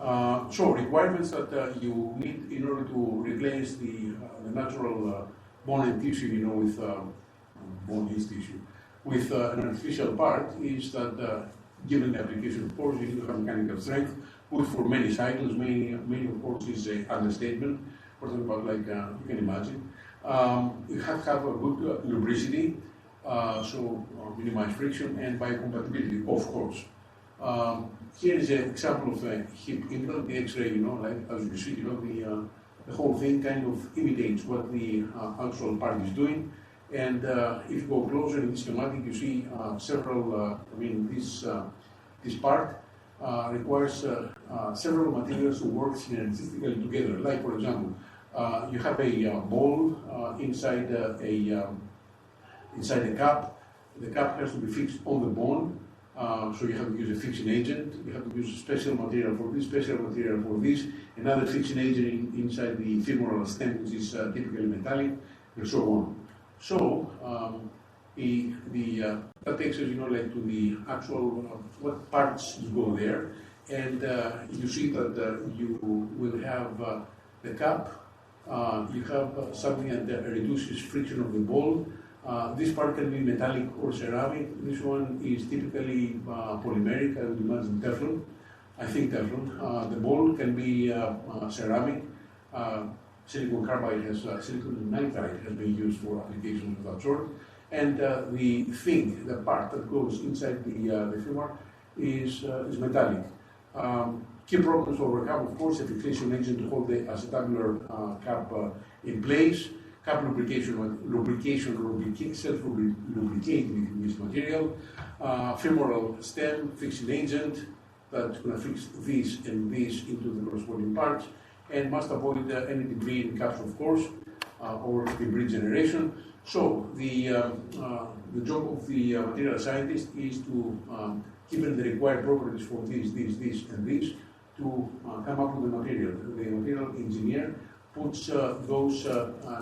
So requirements that you need in order to replace the natural bone and tissue, with bone is tissue, with an artificial part is that given the application, of course, you need to have mechanical strength, which for many cycles, many of course is an understatement. We're talking about like you can imagine. You have to have a good lubricity, so minimize friction and biocompatibility, of course. Here is an example of a hip implant, the X-ray, like as you see, the whole thing kind of imitates what the actual part is doing. And if you go closer in the schematic, you see several, this part requires several materials to work synergistically together. Like, for example, you have a ball inside a cup. The cup has to be fixed on the bone. So you have to use a fixing agent, you have to use a special material for this, special material for this, another fixing agent inside the femoral stem, which is typically metallic, and so on. So that takes us, like to the actual what parts you go there, and you see that you will have the cup. You have something that reduces friction of the ball. This part can be metallic or ceramic. This one is typically polymeric, I would imagine Teflon. I think Teflon. The ball can be ceramic. Silicon carbide silicon nitride has been used for applications of that sort. And the part that goes inside the femur is metallic. Key problems to overcome, of course, a fixation agent to hold the acetabular cap in place. Cap lubrication, self-lubricate with this material, femoral stem, fixing agent that's going to fix this and this into the corresponding parts, and must avoid any debris in caps, of course, or debris generation. So the job of the material scientist is to, given the required properties for this, and this, to come up with the material. The material engineer puts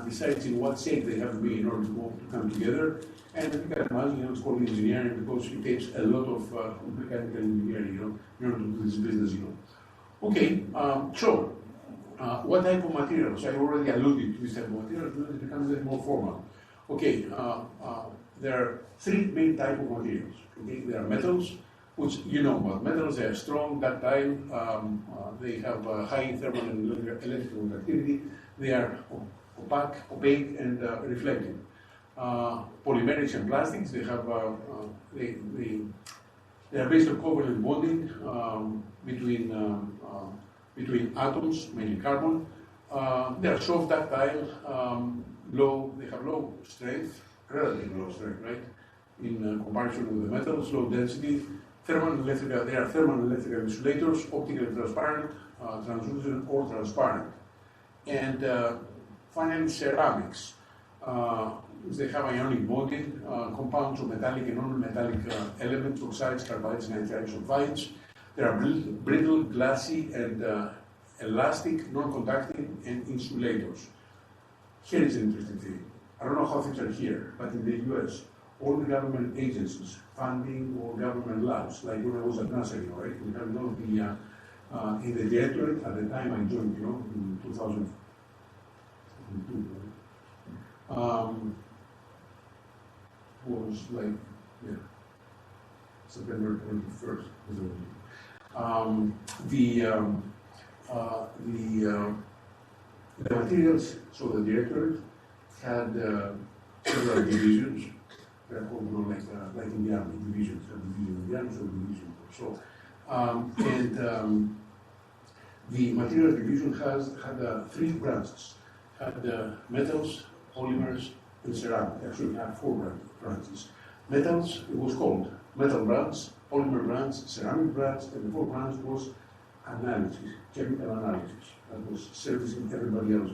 decides in what shape they have to be in order to come together. And you can imagine, it's called engineering because it takes a lot of mechanical engineering, in order to do this business, Okay, so what type of materials? I already alluded to this type of materials, but it becomes a little more formal. Okay, there are three main types of materials. Okay, there are metals, which you know about. Metals, they are strong, ductile, they have high thermal and electrical conductivity, they are opaque and reflective. Polymerics and plastics, they have they are based on covalent bonding between atoms, mainly carbon. They are soft, ductile, they have low strength, relatively low strength, right? In comparison with the metals, low density. They are thermal and electrical insulators, optically transparent, translucent or transparent. And finally, ceramics. They have ionic bonding, compounds of metallic and non-metallic elements, oxides, carbides, and nitrides, sulfides. They are brittle, glassy, and elastic, non-conducting, and insulators. Here is an interesting thing. I don't know how things are here, but in the US, all the government agencies, funding or government labs, like when I was at NASA, right? We have in the directorate at the time I joined, in 2002, was like, September 21st. The materials, so the directorate had several divisions. They're called, like in the army, divisions, division of the army, so division. So, the materials division had three branches. Had metals, polymers, and ceramic. Actually, had four branches. Metals, it was called metal branch, polymer branch, ceramic branch, and the fourth branch was analysis, chemical analysis. That was servicing everybody else.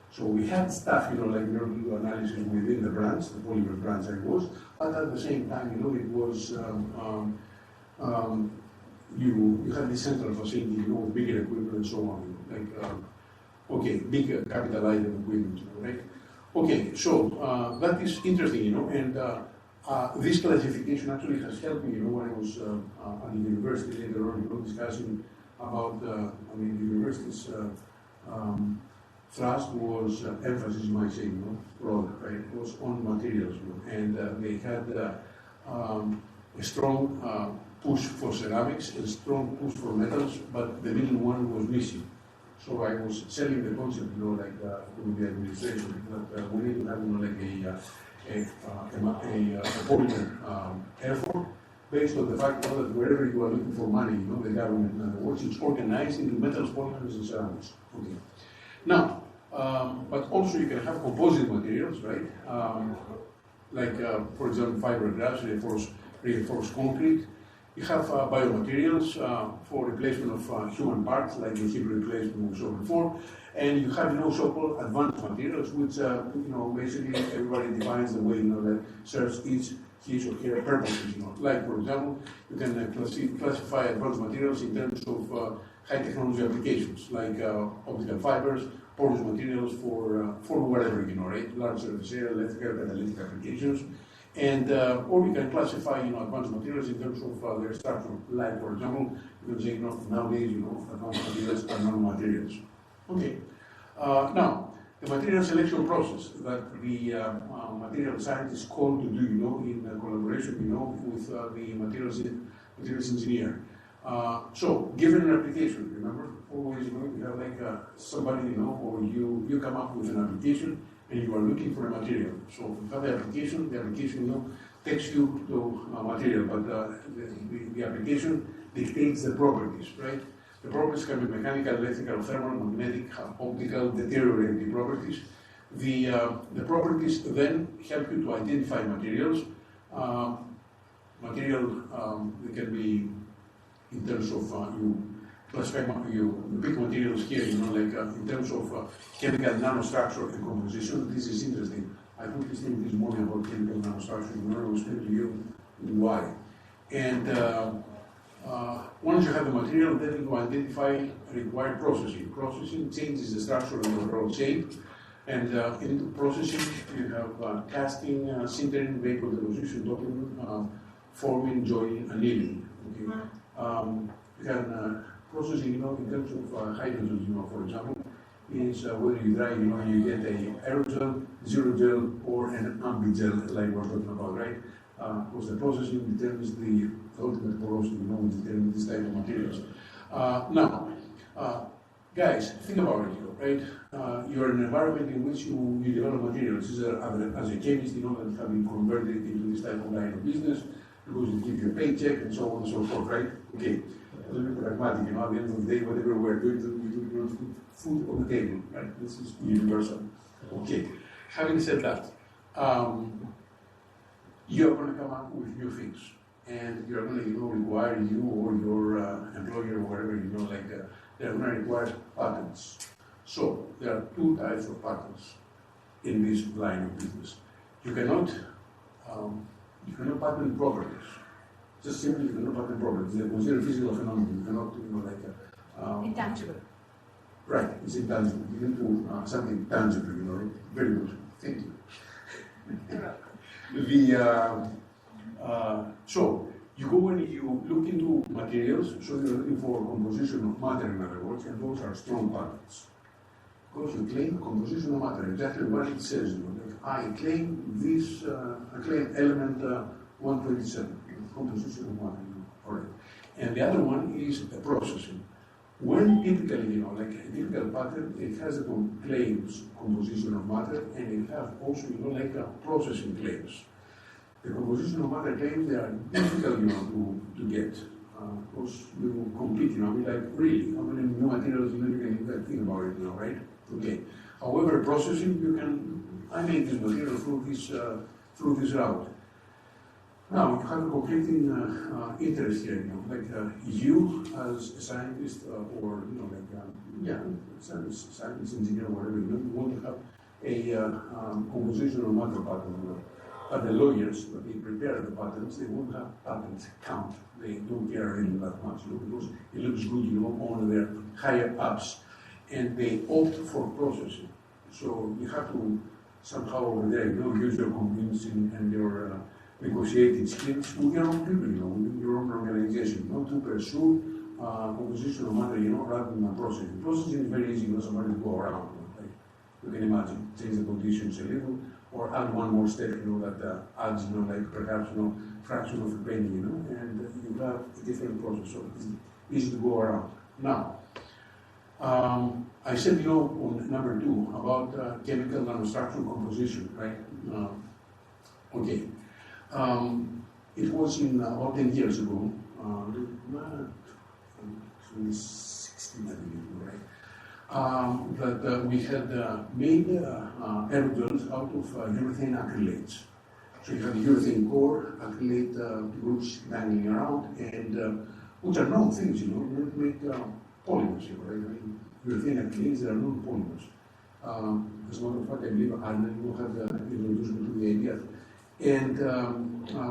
So we had stuff, like we were doing analysis within the branch, the polymer branch I was, but at the same time, it was, you had the central facility, with bigger equipment and so on, big capital item equipment, right? Okay, so that is interesting, and this classification actually has helped me, when I was at the university later on, discussing about, the university's thrust was, emphasis you might say, broad, right? It was on materials, and they had a strong push for ceramics, a strong push for metals, but the middle one was missing. So I was selling the concept, like with the administration, that we need to have, a polymer effort based on the fact that wherever you are looking for money, the government, in other words, it's organized into metals, polymers, and ceramics. Okay. Now, but also you can have composite materials, right? For example, fiberglass, reinforced concrete. You have biomaterials for replacement of human parts, like the hip replacement we saw before, and you have so-called advanced materials, which basically everybody defines the way that serves each his or her purposes. Like for example, you can classify advanced materials in terms of high technology applications, like optical fibers, porous materials for whatever, right? Large surface area, electrical, catalytic applications. And or you can classify, advanced materials in terms of their structure. Like, for example, you can say, nowadays, advanced materials are non-materials. Okay. Now, the material selection process that the material scientists call to do, in collaboration, with the materials engineer. So, given an application, remember, always, you have like somebody, or you come up with an application, and you are looking for a material. So you have the application takes you to a material, but the application dictates the properties, right? The properties can be mechanical, electrical, thermal, magnetic, optical, deteriorative properties. The properties then help you to identify materials. They can be in terms of you classify you pick materials here, in terms of chemical nanostructure and composition. This is interesting. I put this thing this morning about chemical nanostructure. I will explain to you why. And once you have the material, then you identify required processing. Processing changes the structure of the overall shape. And in processing, you have casting, sintering, vapor deposition, doping, forming, joining, annealing. Okay? You can processing, in terms of hydrogen, for example, is whether you dry, you get a aerogel, zero gel, or an ambigel, like we're talking about, right? Because the processing determines the ultimate porosity, which determines this type of materials. Now, guys, think about it, right? You're in an environment in which you develop materials. As a chemist, that have been converted into this type of line of business because you give you a paycheck and so on and so forth, right? Okay. A little bit pragmatic, at the end of the day, whatever we're doing, we do food on the table, right? This is universal. Okay. Having said that, you're going to come up with new things, and you're going to, require you or your employer or whatever, they're going to require patents. So there are two types of patents in this line of business. You cannot patent properties. Just simply, you cannot patent properties. They're considered physical phenomena. You cannot, intangible. Right, it's intangible. You need to something tangible, right? Very good. Thank you. So you go and you look into materials. So you're looking for composition of matter, in other words, and those are strong patents. Because you claim composition of matter, exactly what it says. I claim this. I claim element 127. Composition of matter, all right. And the other one is the processing. When typically, like a typical pattern, it has claims composition of matter, and it has also, like processing claims. The composition of matter claims, they are difficult, to get. Because you compete, really, how many new materials you can think about it, right? Okay. However, processing, I made this material through this route. Now, you have a conflicting interest here, you as a scientist or, scientist, engineer, whatever, you want to have a composition of matter pattern. But the lawyers, when they prepare the patents, they won't have patent count. They don't care really that much, because it looks good, on their higher ups, and they opt for processing. So you have to somehow over there, use your convincing and your negotiating skills with your own people, with your own organization, to pursue composition of matter, rather than processing. Processing is very easy, somebody to go around. Like you can imagine, change the conditions a little, or add one more step, that adds, like perhaps, fraction of a penny, and you have a different process. So it's easy to go around. Now, I said, on number 2 about chemical nanostructure composition, right? Okay. It was in about 10 years ago, actually 16, I believe, right? That we had made aerosols out of urethane acrylates. So you have the urethane core, acrylate groups dangling around, and which are known things, you make polymers, right? I mean, urethane acrylates, they are known polymers. As a matter of fact, I believe Anna, you have introduced me to the idea. And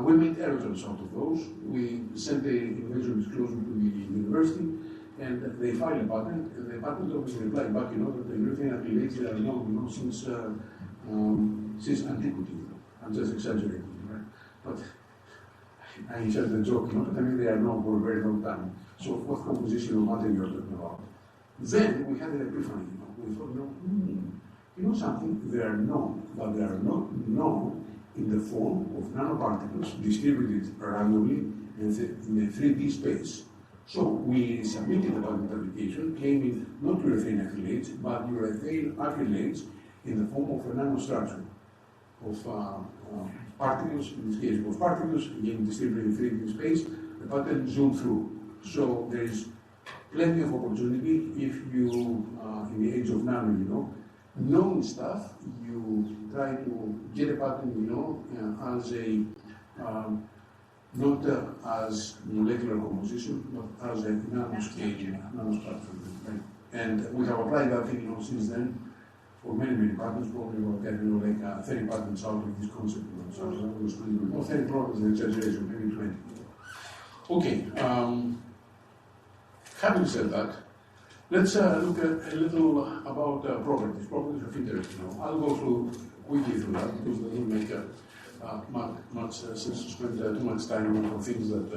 we made aerosols out of those. We sent the innovation disclosure to the university, and they filed a patent. And the patent office replied back, that the urethane acrylates are known, since antiquity. I'm just exaggerating, right? But I said the joke, but I mean they are known for a very long time. So what composition of matter you're talking about? Then we had an epiphany, we thought, something, they are known, but they are not known in the form of nanoparticles distributed randomly in the 3D space. So we submitted a patent application claiming not urethane acrylates, but urethane acrylates in the form of a nanostructure of particles, in this case of particles, again distributed in 3D space. The patent zoomed through. So there is plenty of opportunity if you, in the age of nano, known stuff, you try to get a patent, as a, not as molecular composition, but as a nanoscale, nanostructure. Right? And we have applied that thing, since then for many, many patents, probably about 30 patents out of this concept. So no, 30 probably is an exaggeration, maybe 20. Okay. Having said that, let's look at a little about properties of interest. I'll go quickly through that because it doesn't make much sense to spend too much time on things that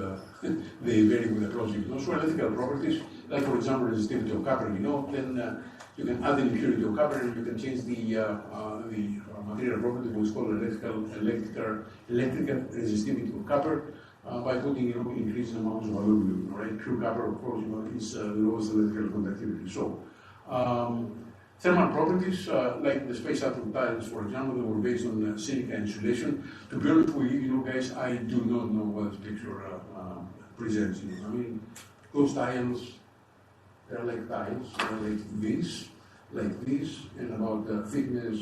they vary with the project. So analytical properties, like for example resistivity of copper, then you can add an impurity of copper and you can change the material property, which is called electrical resistivity of copper. By putting increasing amounts of aluminum, right? Pure copper, of course, is the lowest electrical conductivity. So, thermal properties, like the space atom tiles, for example, that were based on silica insulation. To be honest with you, guys, I do not know what this picture presents. I mean, those tiles, they're like tiles, they're like this, and about thickness,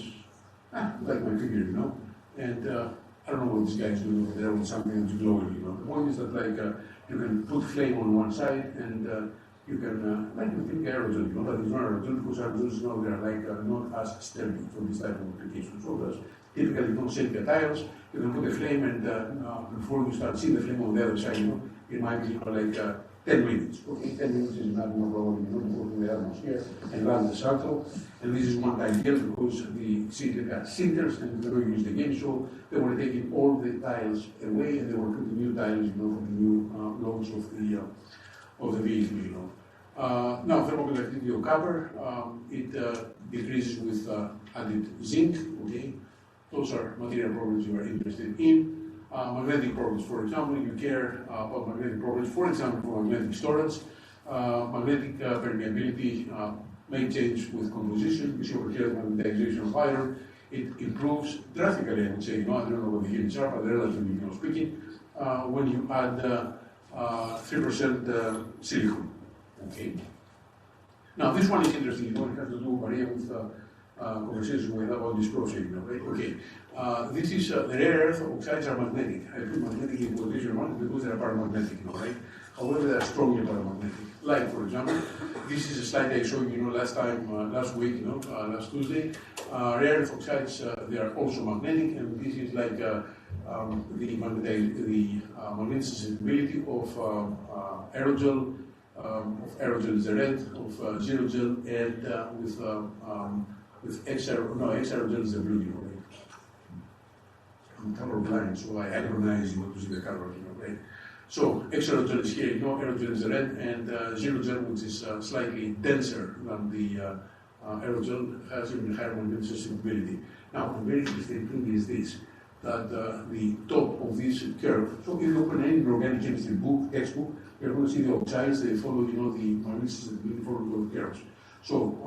like my figure, and. I don't know what these guys do over there with something that's glowing, The point is that, you can put flame on one side and you can, you think aerosol, but it's not aerosol because aerosols, they're not as sturdy for this type of application. So there's typically silica tiles, you can put a flame and before you start seeing the flame on the other side, it might be 10 minutes. Okay, 10 minutes is not more probably, to go to the atmosphere and run the shuttle. And this is one idea because the silica sinters and they were used again, so they were taking all the tiles away and they were putting new tiles, for the new loads of the vehicle, Now, thermoconductivity of copper, it decreases with added zinc, okay? Those are material properties you are interested in. Magnetic properties, for example, you care about magnetic properties, for example, for magnetic storage. Magnetic permeability may change with composition. You see over here magnetization of iron. It improves drastically, I would say. I don't know what the units are, but relatively speaking, when you add 3% silicon. Okay. Now, this one is interesting. It has to do, Maria, with conversation we had about this project, right? Okay. This is the rare earth oxides are magnetic. I put magnetic in quotation marks because they are paramagnetic, right? However, they are strongly paramagnetic. Like, for example, this is a slide I showed you, last week, last Tuesday. Rare earth oxides, they are also magnetic, and this is like the magnetic susceptibility of aerogel. Of aerogel is the red, of zero gel, and with X-aerogel is the blue, right? I'm colorblind, so I agonize to see the color, right? So X-aerogel is here, aerogel is red, and zero gel, which is slightly denser than the aerogel, has even higher molecular susceptibility. Now, a very interesting thing is this, that the top of this curve, so if you open any organic chemistry book, textbook, you're going to see the oxides, they follow, the molecular susceptibility follow those curves. So,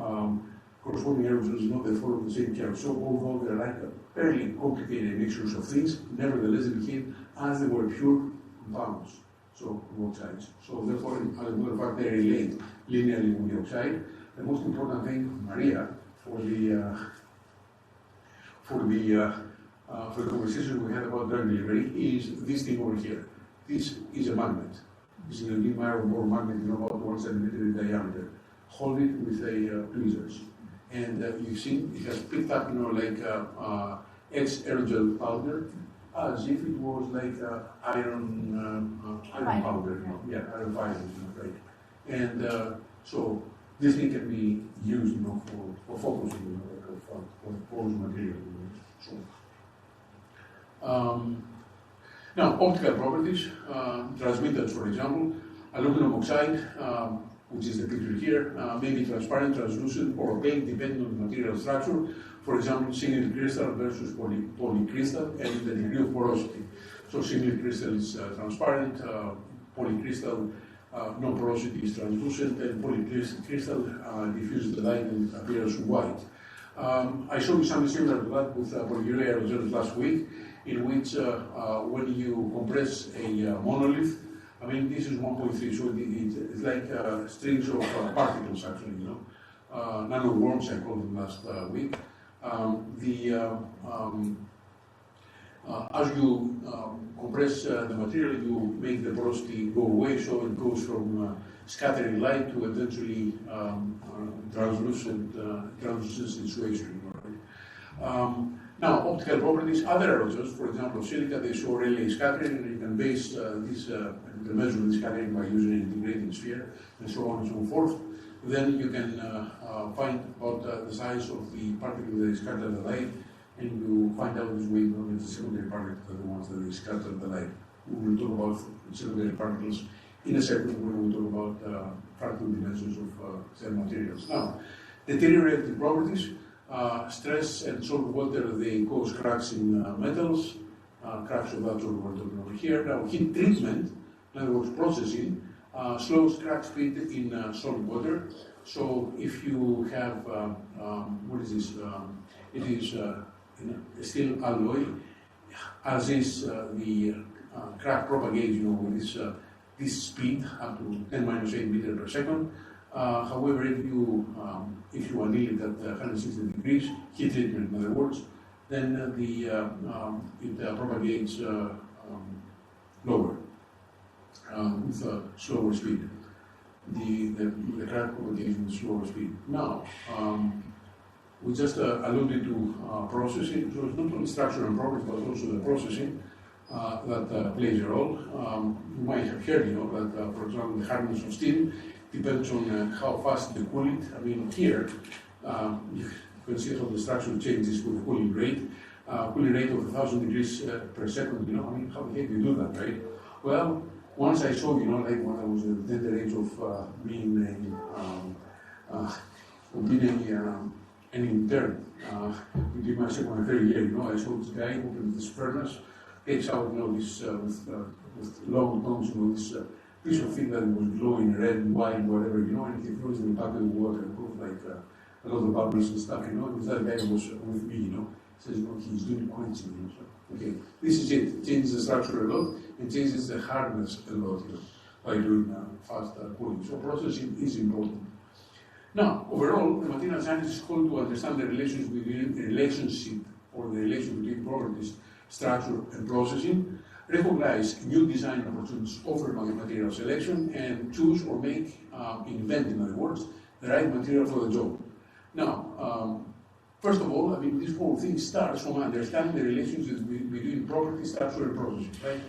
corresponding aerosols, they follow the same curve. So, although they're like fairly complicated mixtures of things, nevertheless, they behave as they were pure compounds, so both sides. So therefore, as a matter of fact, they relate linearly with the oxide. The most important thing, Maria, for the conversation we had about drug delivery is this thing over here. This is a magnet. This is a needle iron ore magnet, about 1 centimeter in diameter. Hold it with a tweezers, and you see it has picked up, like X-aerogel powder, as if it was like iron powder, iron filings, right? And so this thing can be used, for focusing, for porous material. So, now, optical properties, transmitters, for example, aluminum oxide, which is the picture here, may be transparent, translucent, or opaque, depending on the material structure. For example, single crystal versus polycrystal, and the degree of porosity. So single crystal is transparent, polycrystal, no porosity is translucent, and polycrystal diffuses the light and appears white. I showed you something similar to that with polyurea aerosols last week, in which when you compress a monolith, this is 1.3, so it's like strings of particles, actually, nanoworms, I called them last week. As you compress the material, you make the porosity go away, so it goes from scattering light to eventually translucent situation. Now, optical properties, other aerosols, for example, silica, they show Rayleigh scattering, and you can base the measure of the scattering by using an integrating sphere, and so on and so forth. Then you can find about the size of the particle that is scattered the light, and you find out this way that the secondary particles are the ones that is scattered the light. We will talk about secondary particles in a second when we talk about fractal dimensions of cell materials. Now, deteriorative properties, stress and salt water, they cause cracks in metals, cracks of that sort we're talking over here. Now, heat treatment, in other words, processing, slows crack speed in salt water. So if you have, what is this? It is steel alloy, as is the crack propagates, with this speed up to 10 minus 8 meters per second. However, if you anneal it at 160 degrees, heat treatment, in other words, then it propagates lower with a slower speed. The crack propagates with slower speed. Now, we just alluded to processing, so it's not only structure and properties, but also the processing that plays a role. You might have heard, that, for example, the hardness of steel depends on how fast you cool it. Here, you can see how the structure changes with the cooling rate. Cooling rate of 1,000 degrees per second, how the heck do you do that, right? Well, once I saw, like when I was at the tender age of being an intern, within my second and third year, I saw this guy open this furnace, takes out, this with long tongues, this piece of thing that was glowing red and white, whatever, and he throws it in a bucket of water and goes like a lot of bubbles and stuff, and that guy was with me, says, he's doing quenching, so, okay, this is it, changes the structure a lot, and changes the hardness a lot, by doing fast cooling. So processing is important. Now, overall, the material science is called to understand the relationship or the relation between properties, structure, and processing, recognize new design opportunities offered by material selection, and choose or invent, in other words, the right material for the job. Now, first of all, this whole thing starts from understanding the relationship between property, structure, and processing, right?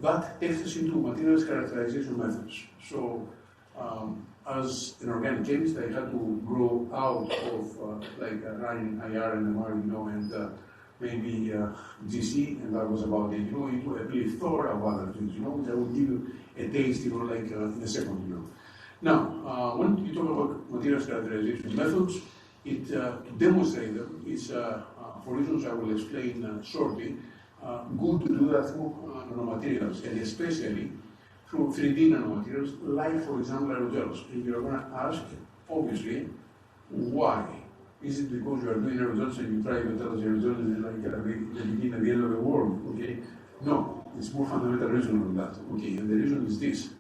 That takes us into materials characterization methods. So, as an organic chemist, I had to grow out of running IR and MR, and maybe GC, and that was about it. I believe Thor or other things, that will give you a taste, like in a second, Now, when you talk about materials characterization methods, to demonstrate them is, for reasons I will explain shortly, good to do that through nanomaterials, and especially through 3D nanomaterials, like, for example, aerogels. And you're going to ask, obviously, why? Is it because you are doing aerosols and you try to tell us aerosols is like the beginning and the end of the world? Okay, no, it's more fundamental reason than that. Okay, and the reason is this.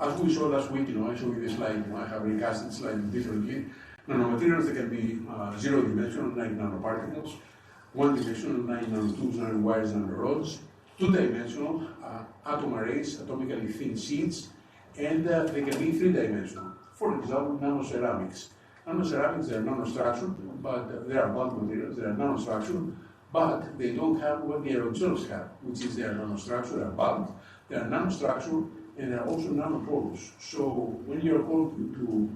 As we saw last week, I showed you this slide. I have recast the slide differently. Nanomaterials that can be zero-dimensional, like nanoparticles, one-dimensional, like nanotubes, nanowires, nanorods, two-dimensional, atom arrays, atomically thin sheets, and they can be three-dimensional. For example, nanoceramics. Nanoceramics, they are nanostructured, but they are bulk materials. They are nanostructured, but they don't have what the aerosols have, which is they are nanostructured, they are bulk, they are nanostructured, and they are also nanoporous. So when you are called to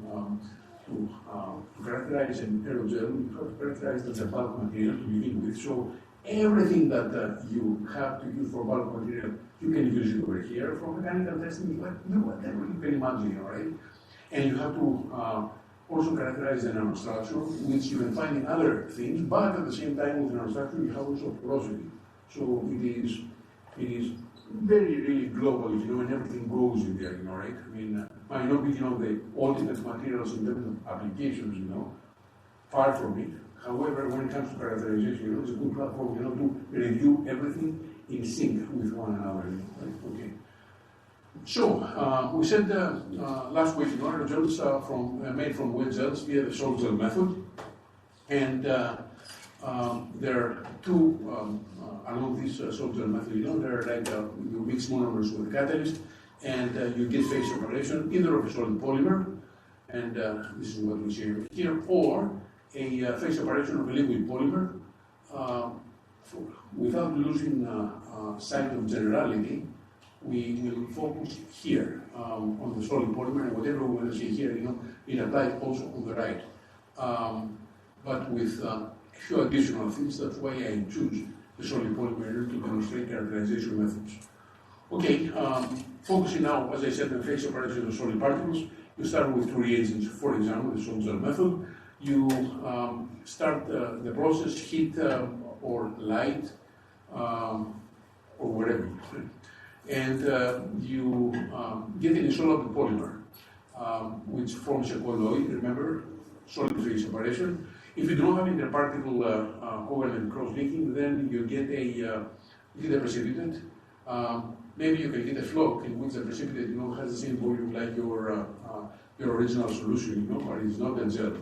characterize an aerosol, you have to characterize it as a bulk material to begin with. So everything that you have to use for bulk material, you can use it over here. For mechanical testing, whatever you can imagine, all right? And you have to also characterize the nanostructure, which you can find in other things, but at the same time with nanostructure, you have also porosity. So it is very, really global, and everything goes in there, right? I mean, might not be, the ultimate materials in terms of applications, far from it. However, when it comes to characterization, it's a good platform, to review everything in sync with one another, right? Okay. So, we said last week, aerogels made from wet gels via the salt gel method, and there are two along this salt gel method. There are like you mix monomers with a catalyst, and you get phase separation either of a solid polymer, and this is what we see here, or a phase separation of a liquid polymer without losing sight of generality. We will focus here on the solid polymer, and whatever we're going to see here, it applies also on the right. But with a few additional things, that's why I choose the solid polymer to demonstrate characterization methods. Okay, focusing now, as I said, on phase separation of solid particles, you start with two reagents. For example, the salt gel method. You start the process, heat or light, or whatever. And you get an insoluble polymer, which forms a colloid, remember, solid phase separation. If you don't have interparticle covalent cross-linking, then you get a precipitate. Maybe you can get a floc in which the precipitate, has the same volume like your original solution, but it's not a gel.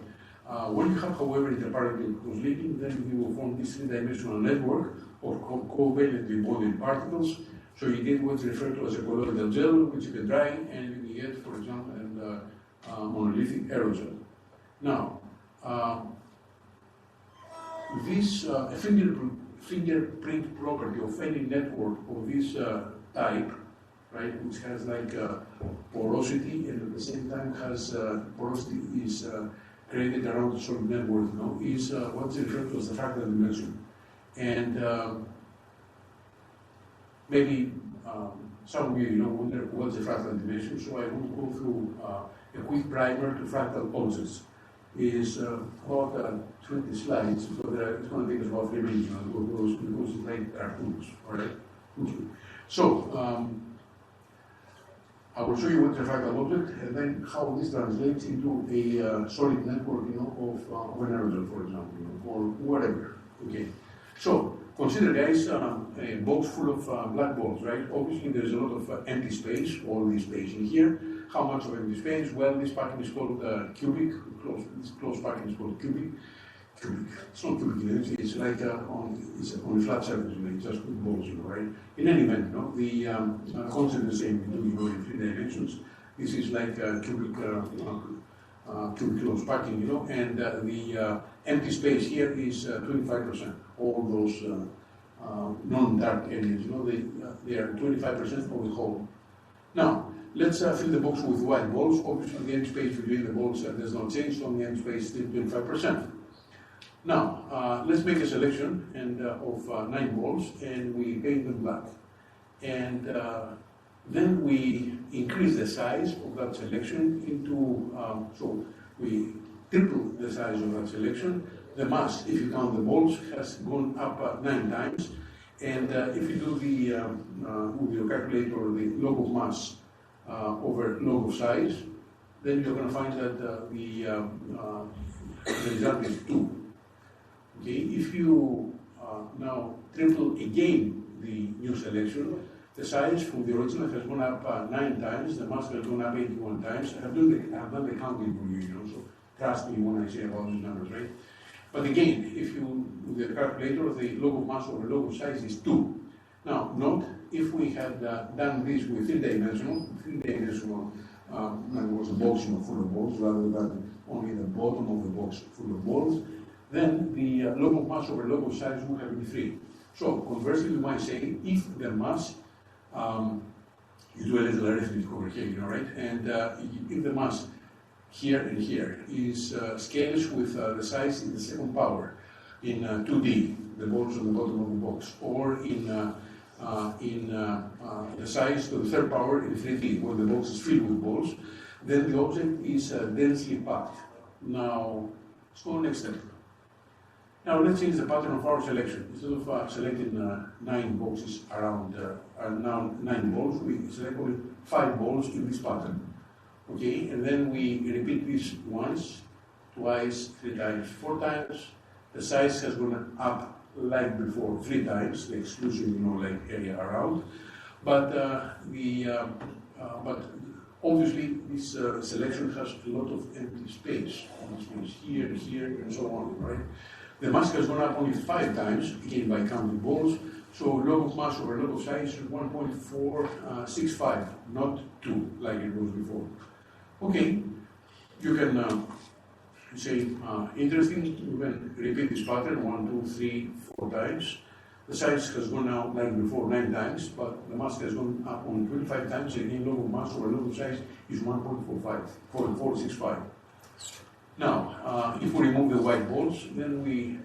When you have, however, interparticle cross-linking, then you will form this three-dimensional network of covalently bonded particles. So you get what's referred to as a colloidal gel, which you can dry, and you can get, for example, a monolithic aerogel. Now, this fingerprint property of any network of this type, right, which has like porosity and at the same time has porosity is created around the solid network, is what's referred to as the fractal dimension. And maybe some of you wonder what's the fractal dimension, so I will go through a quick primer to fractal objects. Is about 20 slides, so it's going to take us about 3 minutes to go through those because it's like cartoons, all right? Okay. So, I will show you what's a fractal object and then how this translates into a solid network, of an aerosol, for example, or whatever. Okay. So, consider, guys, a box full of black balls, right? Obviously, there's a lot of empty space, all this space in here. How much of empty space? Well, this packing is called cubic. This closed packing is called cubic. It's not cubic, it's like it's on a flat surface, just with balls, right? In any event, the concept is the same. We do in 3 dimensions. This is like cubic closed packing, and the empty space here is 25%. All those non-dark areas, they are 25% of the whole. Now, let's fill the box with white balls. Obviously, the empty space between the balls does not change, so the empty space is still 25%. Now, let's make a selection of 9 balls, and we paint them black. And then we increase the size of that selection into, so we triple the size of that selection. The mass, if you count the balls, has gone up 9 times. And if you do with your calculator the log of mass over log of size, then you're going to find that the result is 2. Okay, if you now triple again the new selection, the size from the original has gone up 9 times, the mass has gone up 81 times. I have done the counting for you, so trust me when I say about these numbers, right? But again, if you, with the calculator, the log of mass over log of size is 2. Now, note, if we had done this with three-dimensional, was a box full of balls, rather than only the bottom of the box full of balls, then the log of mass over log of size would have been 3. So, conversely, we might say, if the mass, you do a little arithmetic over here, right? And if the mass here and here is scales with the size in the second power in 2D, the balls on the bottom of the box, or in the size to the third power in 3D, where the box is filled with balls, then the object is densely packed. Now, let's go next step. Now let's change the pattern of our selection. Instead of selecting 9 boxes around, now 9 balls, we select only 5 balls in this pattern. Okay, and then we repeat this once, twice, 3 times, 4 times. The size has gone up like before 3 times, the exclusive, like area around. But but obviously this selection has a lot of empty space. Here, here, and so on, right? The mass has gone up only 5 times, again by counting balls. So log of mass over log of size is 1.465, not 2 like it was before. Okay, you can say interesting. You can repeat this pattern 1, 2, 3, 4 times. The size has gone out like before 9 times, but the mass has gone up only 25 times. Again, log of mass over log of size is 1.465. Now, if we remove the white balls, then we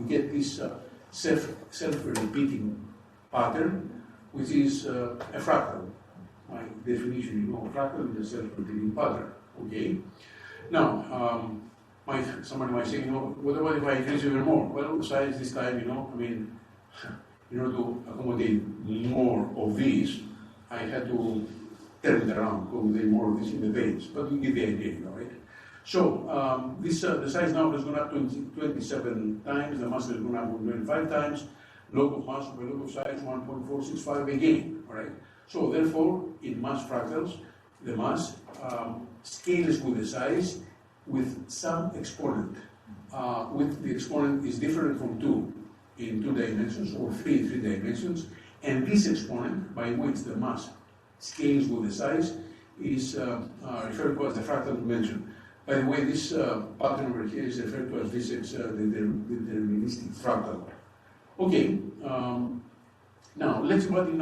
get this self-repeating pattern, which is a fractal. My definition, a fractal is a self-repeating pattern. Okay. Now, somebody might say, what about if I increase even more? Well, size this time, in order to accommodate more of these, I had to turn it around, accommodate more of this in the base. But you get the idea, right? So the size now has gone up 27 times, the mass has gone up 25 times, log of mass over log of size 1.465 again, all right? So therefore, in mass fractals, the mass scales with the size with some exponent. With the exponent is different from 2 in 2 dimensions or 3 in 3 dimensions, and this exponent by which the mass scales with the size is referred to as the fractal dimension. By the way, this pattern over here is referred to as this deterministic fractal. Okay, now let's imagine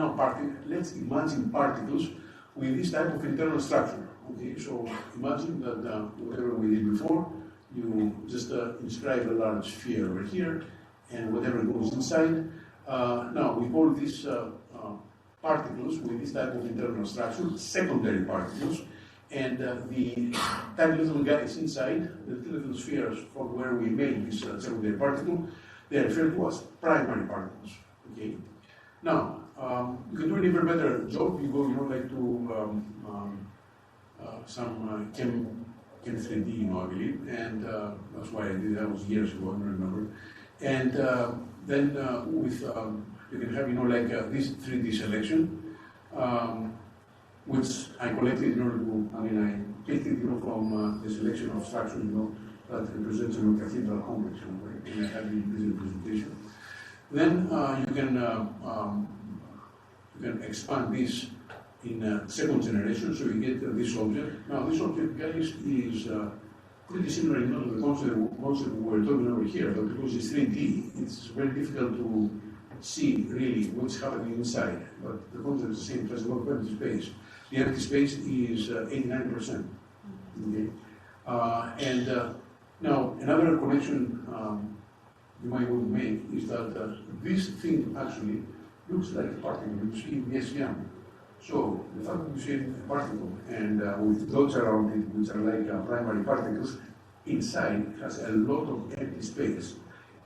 particles with this type of internal structure. Okay, so imagine that whatever we did before, you just inscribe a large sphere over here, and whatever goes inside. Now we call these particles with this type of internal structure secondary particles. And the tiny little guys inside, the little spheres from where we made this secondary particle, they are referred to as primary particles. Okay. Now, you can do an even better job. You go, like to some Chem 3D, I believe, and that's why I did that. Was years ago. I don't remember. And then with you can have, like this 3D selection. Which I collected in order to, I picked it, from the selection of structures, that represents a cathedral complex, right? And I had this representation. Then you can expand this in second generation, so you get this object. Now, this object, guys, is pretty similar to the concept we were talking over here, but because it's 3D, it's very difficult to see really what's happening inside. But the concept is the same, there's a lot of empty space. The empty space is 89%. Okay? Now, another connection you might want to make is that this thing actually looks like a particle you see in the SEM. So the fact that you see a particle and with dots around it, which are like primary particles, inside it has a lot of empty space.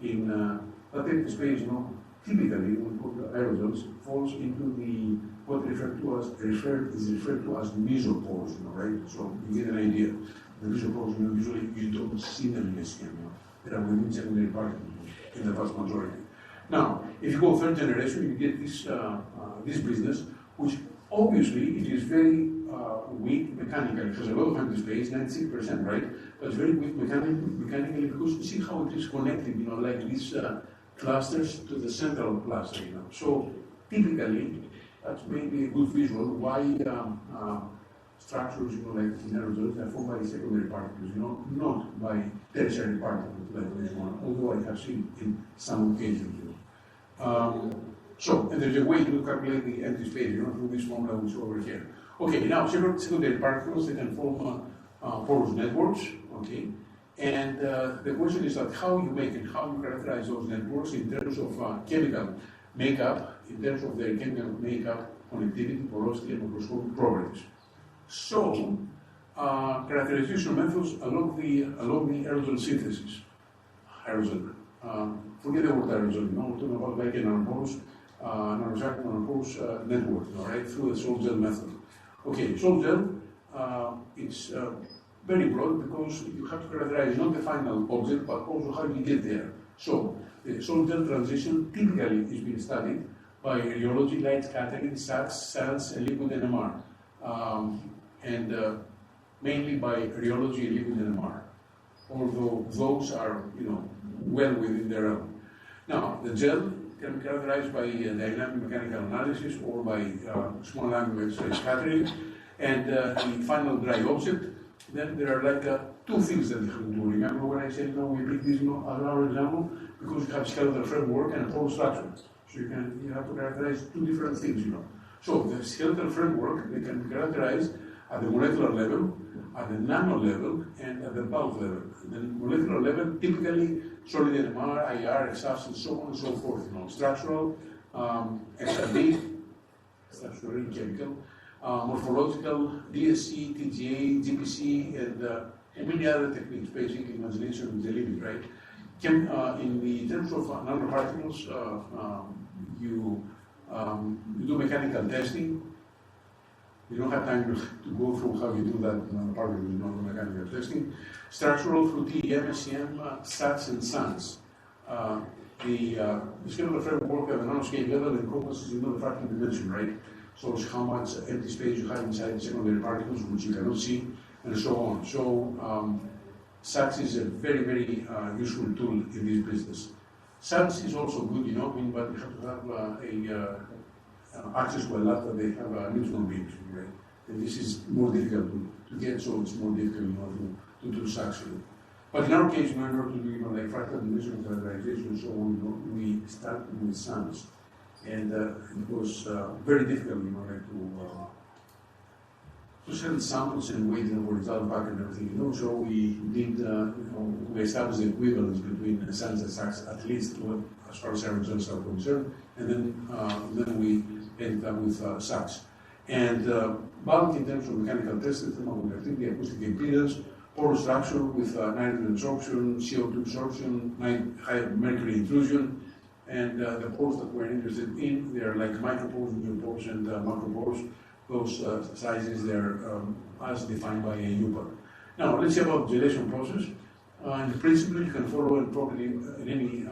In that empty space, typically when we put aerosols, falls into the what is referred to as mesopores, right? So you get an idea. The mesopores, usually you don't see them in the skin. They are within secondary particles in the vast majority. Now, if you go third generation, you get this business, which obviously it is very weak mechanically. It has a lot of empty space, 96%, right? But it's very weak mechanically because you see how it is connected, like these clusters to the central cluster, So typically, that's maybe a good visual why structures, like in aerosols, are formed by secondary particles, not by tertiary particles like this one, although I have seen in some occasions. And there's a way to calculate the empty space, through this formula which is over here. Okay, now secondary particles, they can form porous networks, okay? And the question is that how you make and how you characterize those networks in terms of chemical makeup, in terms of their chemical makeup, connectivity, porosity, and microscopic properties. So, characterization methods along the aerosol synthesis. Aerosol. Forget the word aerosol, we're talking about like an nanoporous, nanoporous network, all right, through the salt gel method. Okay, salt gel, it's very broad because you have to characterize not the final object, but also how you get there. So, the salt gel transition typically is being studied by rheology, light scattering, SATs, SANS, and liquid NMR. And mainly by rheology and liquid NMR, although those are, well within their own. Now, the gel can be characterized by dynamic mechanical analysis or by small language scattering, and the final dry object. Then there are like two things that you have to do. Remember when I said, we pick this as our example because you have skeletal framework and a porous structure. So you have to characterize two different things, So the skeletal framework, they can be characterized at the molecular level, at the nano level, and at the bulk level. The molecular level, typically solid NMR, IR, XAFs, and so on and so forth. Structural, XRD, structural chemical, morphological, DSC, TGA, GPC, and many other techniques. Basically, imagination is the limit, right? In the terms of nanoparticles, you do mechanical testing. You don't have time to go through how you do that nanoparticles, mechanical testing. Structural through TEM, SEM, SATs, and SANS. The skeletal framework at the nanoscale level encompasses the fractal dimension, right? So it's how much empty space you have inside the secondary particles, which you cannot see, and so on. So SATs is a very, very useful tool in this business. SANS is also good, but you have to have access to a lab that they have neutron beams, right? And this is more difficult to get, so it's more difficult to do successfully. But in our case, in order to do like fractal dimension characterization and so on, we start with SANS. And it was very difficult, to send samples and wait for result back and everything, So we did, we established the equivalence between SANS and SACs, at least as far as our results are concerned, and then we ended up with SACs. And bulk in terms of mechanical testing, thermography, the acoustic impedance, porous structure with nitrogen absorption, CO2 absorption, high mercury intrusion, and the pores that we're interested in, they are like micropores, neopores, and macropores. Those sizes, they're as defined by a UPAC. Now, let's see about the gelation process. In principle, you can follow it properly with any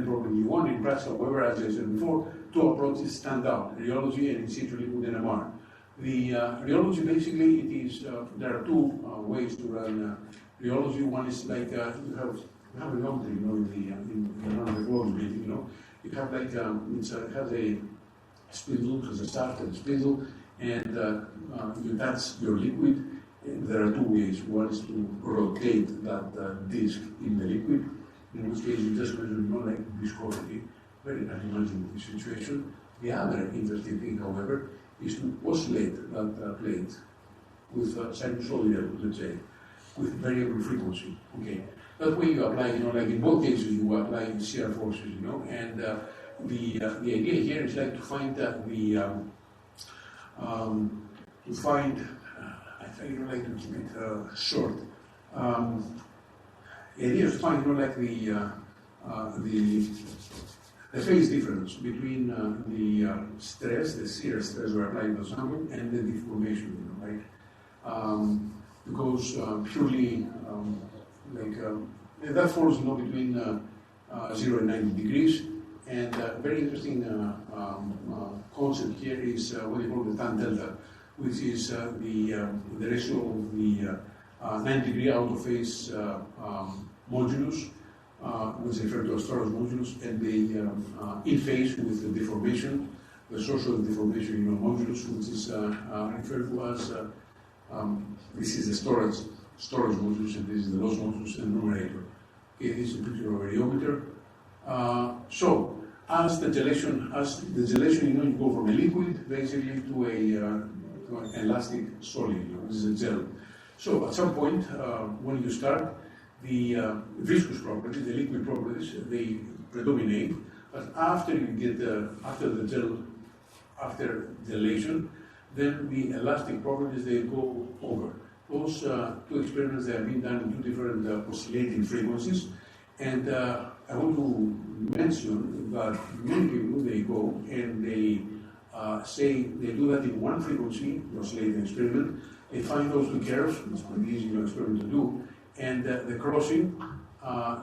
program you want. In practice, however, as I said before, two approaches stand out: rheology and in situ liquid NMR. The rheology, basically, it is there are two ways to run rheology. One is like you have a long thing, in the closed building, You have like it has a spindle, has a shaft and a spindle, and you touch your liquid. There are two ways. One is to rotate that disc in the liquid, in which case you just measure like viscosity, very unimaginative situation. The other interesting thing, however, is to oscillate that plate with sinusoidal, let's say. with variable frequency. Okay, that way you apply, like in both cases you apply shear forces, and the idea here is like to find I try like to keep it short. The idea is to find, like the phase difference between the stress, the shear stress we're applying to the sample, and the deformation, right? Because purely that falls, between 0 and 90 degrees. And very interesting concept here is what you call the tan delta, which is the ratio of the 90-degree out of phase modulus, which is referred to as torus modulus, and the in phase with the deformation, the source of the deformation, modulus, which is referred to as this is the storage modulus, and this is the loss modulus and numerator. Okay, this is a picture of a rheometer. So as the gelation, you go from a liquid basically to an elastic solid. This is a gel. So at some point when you start, the viscous properties, the liquid properties, they predominate. But after you get after gelation, then the elastic properties, they go over. Those two experiments, they have been done in two different oscillating frequencies, and I want to mention that many people, they go and they say they do that in one frequency, the oscillating experiment. They find those two curves, it's quite easy experiment to do, and the crossing,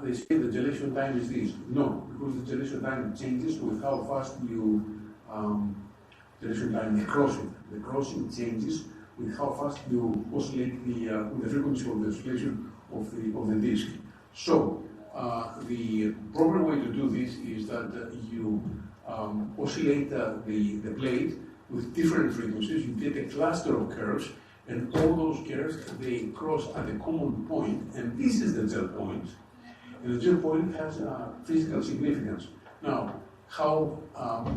they say the gelation time is this. No, because the gelation time changes with how fast you, gelation time, the crossing changes with how fast you oscillate with the frequency of the oscillation of the disk. So the proper way to do this is that you oscillate the plate with different frequencies. You get a cluster of curves, and all those curves, they cross at a common point, and this is the gel point. And the gel point has physical significance. Now, how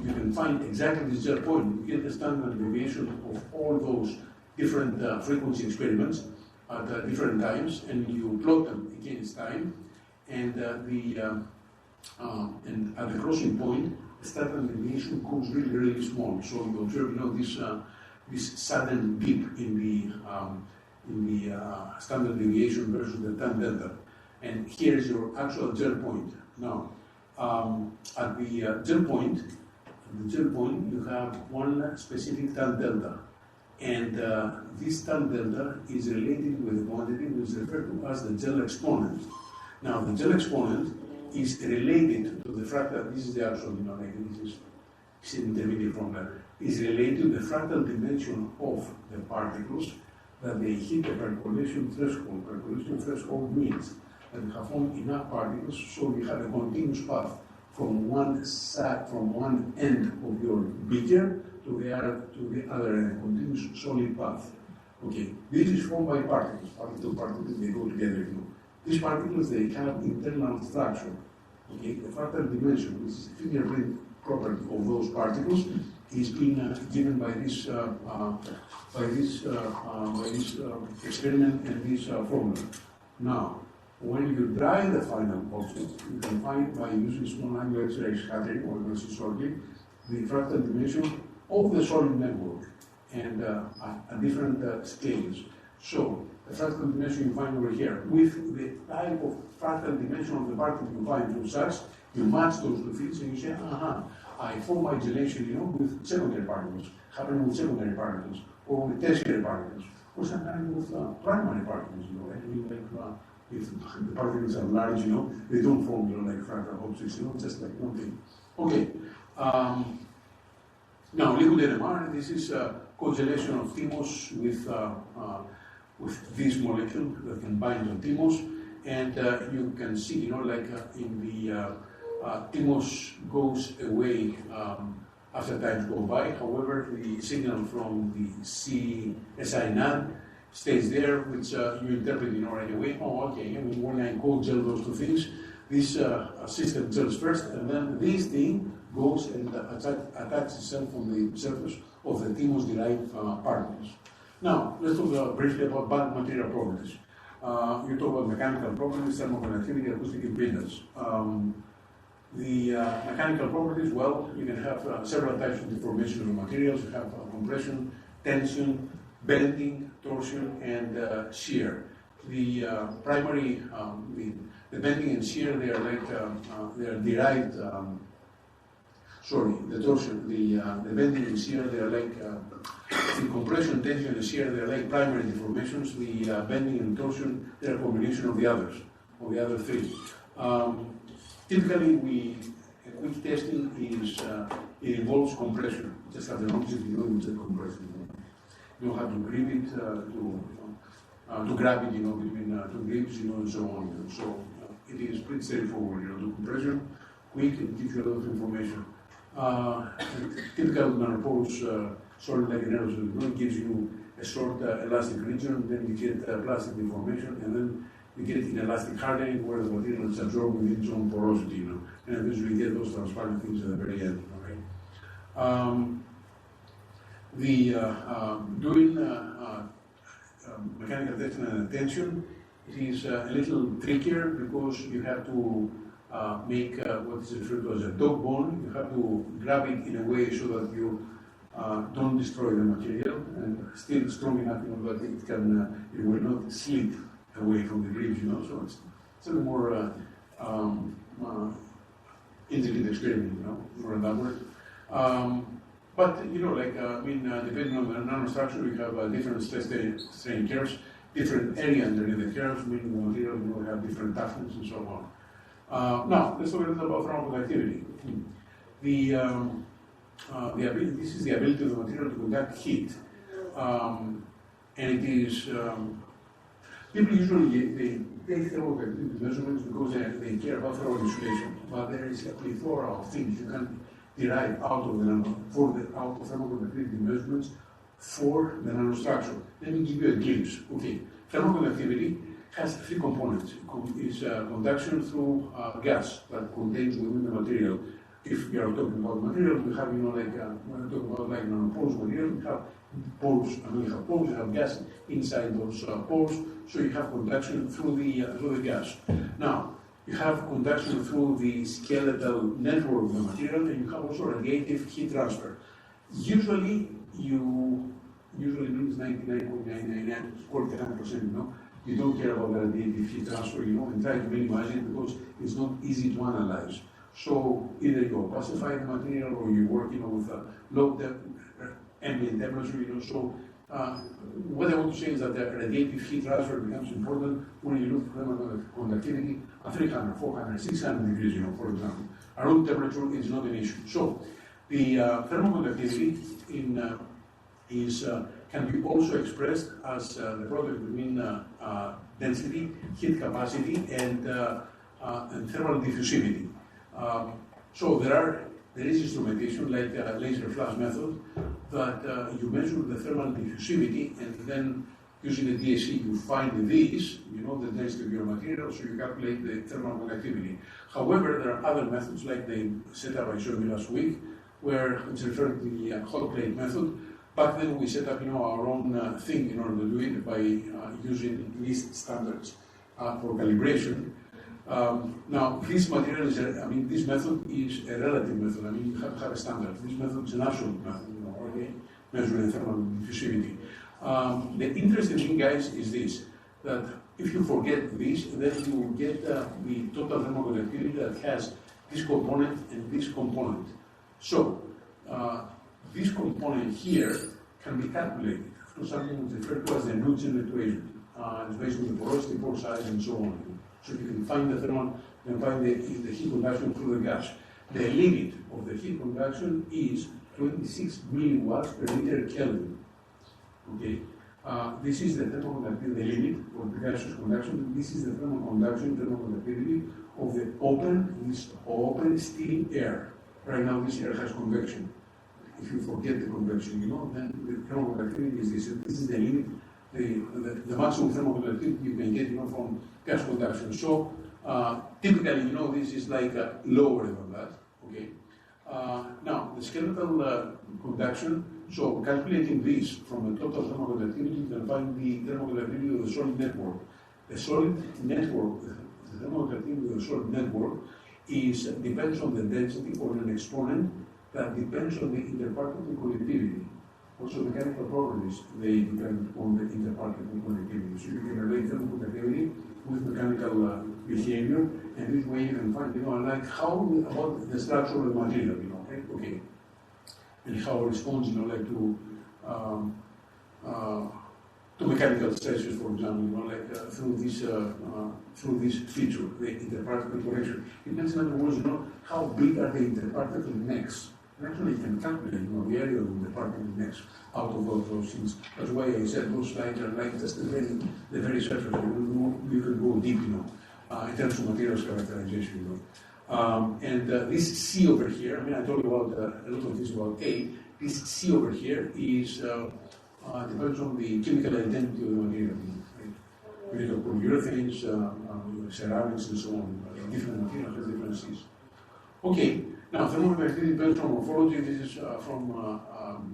you can find exactly this gel point, you get the standard deviation of all those different frequency experiments at different times, and you plot them against time, and and at the crossing point, the standard deviation goes really, really small. So you observe, this sudden dip in the standard deviation versus the tan delta, and here is your actual gel point. Now, at the gel point, you have one specific tan delta, and this tan delta is related with a quantity which is referred to as the gel exponent. Now, the gel exponent is related to the fractal. This is the actual, this is intermediate formula. Is related to the fractal dimension of the particles that they hit the percolation threshold. Percolation threshold means that you have formed enough particles so you have a continuous path from one end of your beaker to the other end, a continuous solid path. Okay, this is formed by particles. Particles, they go together. These particles, they have internal structure. Okay, the fractal dimension, which is the fingerprint property of those particles, is being given by this experiment and this formula. Now, when you dry the final object, you can find by using small angular X-ray scattering, or shortly, the fractal dimension of the solid network, and at different scales. So the fractal dimension you find over here with the type of fractal dimension of the particle you find from such, you match those two fields and you say, I form my gelation, with secondary particles, happening with secondary particles, or with tertiary particles, or sometimes with primary particles, if the particles are large, they don't form, like fractal objects, just like one thing. Okay. Now, liquid NMR, this is congelation of thymos with this molecule that can bind on thymos, and you can see, in the thymos goes away after times go by. However, the signal from the CSI NAD stays there, which you interpret right away. Oh, okay. When I cold gel those two things, this system gels first, and then this thing goes and attaches itself on the surface of the thymos-derived particles. Now, let's talk briefly about bulk material properties. You talk about mechanical properties, thermoconductivity, acoustic impedance. The mechanical properties, well, you can have several types of deformation of the materials. You have compression, tension, bending, torsion, and shear. The primary, the bending and shear, they are like, they are derived, the torsion, the bending and shear, they are like, the compression, tension, and shear, they are like primary deformations. The bending and torsion, they are a combination of the others, of the other three. Typically, quick testing is, it involves compression. Just have the object, you know, it's a compression. You don't have to grip it, to grab it, you know, between two grips, you know, and so on. You know. So it is pretty straightforward, you know, the compression, quick, it gives you a lot of information. Typical nanopores, solid like an aerosol, you know, it gives you a short elastic region, then you get plastic deformation, and then you get inelastic hardening where the material is absorbed within its own porosity, you know, and eventually you get those transparent things at the very end, okay? Doing mechanical testing and tension, it is a little trickier because you have to make what is referred to as a dog bone. You have to grab it in a way so that you don't destroy the material and still strong enough, you know, that it can, it will not slip away from the grips, you know. So it's a little more intricate experiment, you know, more elaborate. But you know, like depending on the nanostructure, you have different stress strain curves, different area underneath the curves, meaning the material, you know, have different toughness and so on. Now, let's talk a little about thermoconductivity. This is the ability of the material to conduct heat, and it is. People usually they take thermoconductivity measurements because they care about thermal insulation, but there is a plethora of things you can derive out of thermoconductivity measurements for the nanostructure. Let me give you a glimpse. Okay, thermoconductivity has three components. It's conduction through gas that contains within the material. If we are talking about material, we have, you know, like when we talk about like nanoporous material, we have pores. I mean, you have pores, you have gas inside those pores, so you have conduction through the gas. Now, you have conduction through the skeletal network of the material, and you have also radiative heat transfer. Usually means 99.999, call it 100%, you know. You don't care about the radiative heat transfer, you know, and try to minimize it because it's not easy to analyze. So either you pacify the material or you work, you know, with a low ambient temperature, you know. So what I want to say is that the radiative heat transfer becomes important when you look for thermoconductivity at 300, 400, 600 degrees, you know, for example. At room temperature is not an issue. So the thermoconductivity can be also expressed as the product between density, heat capacity, and thermal diffusivity. So there is instrumentation like the laser flash method that you measure the thermal diffusivity, and then using the DSC you find these, you know, the density of your material, so you calculate the thermal conductivity. However, there are other methods like the setup I showed you last week, where it's referred to the hot plate method. Back then we set up, you know, our own thing in order to do it by using these standards for calibration. Now, this material is, this method is a relative method. I mean, you have to have a standard. This method is an absolute method, you know, okay, measuring thermal diffusivity. The interesting thing, guys, is this, that if you forget this, then you will get the total thermoconductivity that has this component and this component. So, this component here can be calculated through something referred to as the Newton equation. It's based on the porosity, pore size, and so on. So you can find the thermal, you can find the heat conduction through the gas. The limit of the heat conduction is 26 milliwatts per liter Kelvin. Okay, this is the thermoconductivity, the limit of the gaseous conduction. This is the thermoconductivity of the open steam air. Right now, this air has convection. If you forget the convection, you know, then the thermoconductivity is this. This is the limit, the maximum thermoconductivity you can get, you know, from gas conduction. So typically, you know, this is like lower than that. Okay. Now the skeletal conduction. So calculating this from the total thermoconductivity, you can find the thermoconductivity of the solid network. The solid network, the thermoconductivity of the solid network depends on the density or an exponent that depends on the interparticle conductivity. Also, mechanical properties, they depend on the interparticle conductivity. So you can relate thermoconductivity with mechanical behavior, and this way you can find, like how about the structure of the material, right? Okay, and how it responds, like to mechanical stresses, for example, through this feature, the interparticle correction. It depends, in other words, how big are the interparticle necks. And actually, you can calculate, the area of the interparticle necks out of those things. That's why I said those slides are like just the very surface. You can go deep, in terms of materials characterization, And this C over here, I told you about a lot of this about A. This C over here is depends on the chemical identity of the material. Right? We have polyurethanes, ceramics, and so on. Different materials have different C's. Okay, now thermoconductivity depends on morphology. This is from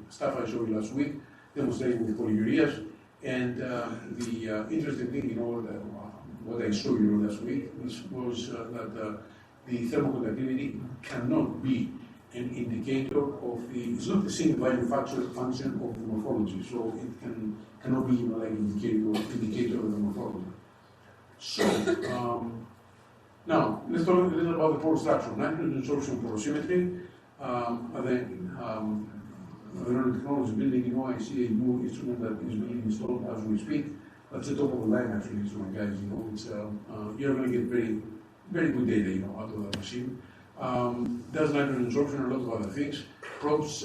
stuff I showed you last week, demonstrated with polyureas. And the interesting thing, what I showed you last week was that the thermoconductivity cannot be an indicator of it's not the same value function of the morphology, so it cannot be like indicator of the morphology. So now let's talk a little about the pore structure. Nitrogen absorption porosimetry. The nanotechnology building, I see a new instrument that is being installed as we speak. That's the top of the line actually instrument, guys. It's you're going to get very, very good data, out of that machine. Does nitrogen absorption and a lot of other things. Probes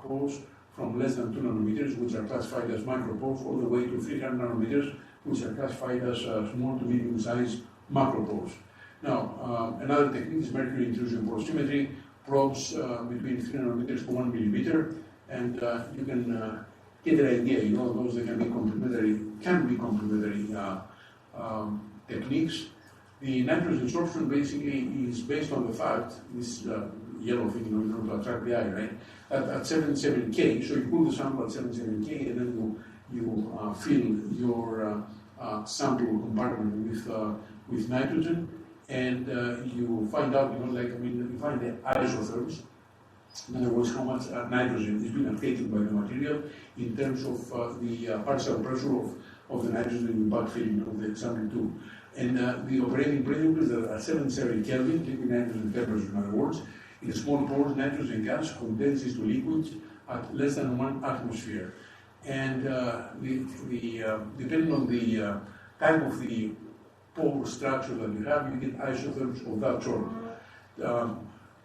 pores from less than 2 nanometers, which are classified as micropores, all the way to 300 nanometers, which are classified as small to medium-sized macropores. Now, another technique is mercury intrusion porosimetry. Probes between 3 nanometers to 1 millimeter, and you can get an idea. Those that can be complementary techniques. The nitrogen absorption basically is based on the fact, this yellow thing, in order to attract the eye, right? At 77K, so you cool the sample at 77K, and then you fill your sample compartment with nitrogen, and you find out, you find the isotherms. In other words, how much nitrogen is being uptaken by the material in terms of the partial pressure of the nitrogen in the backfilling of the sample tube. And the operating principle is that at 77 Kelvin, liquid nitrogen temperature, in other words, in small pores, nitrogen gas condenses to liquids at less than 1 atmosphere. And depending on the type of the pore structure that you have, you get isotherms of that sort.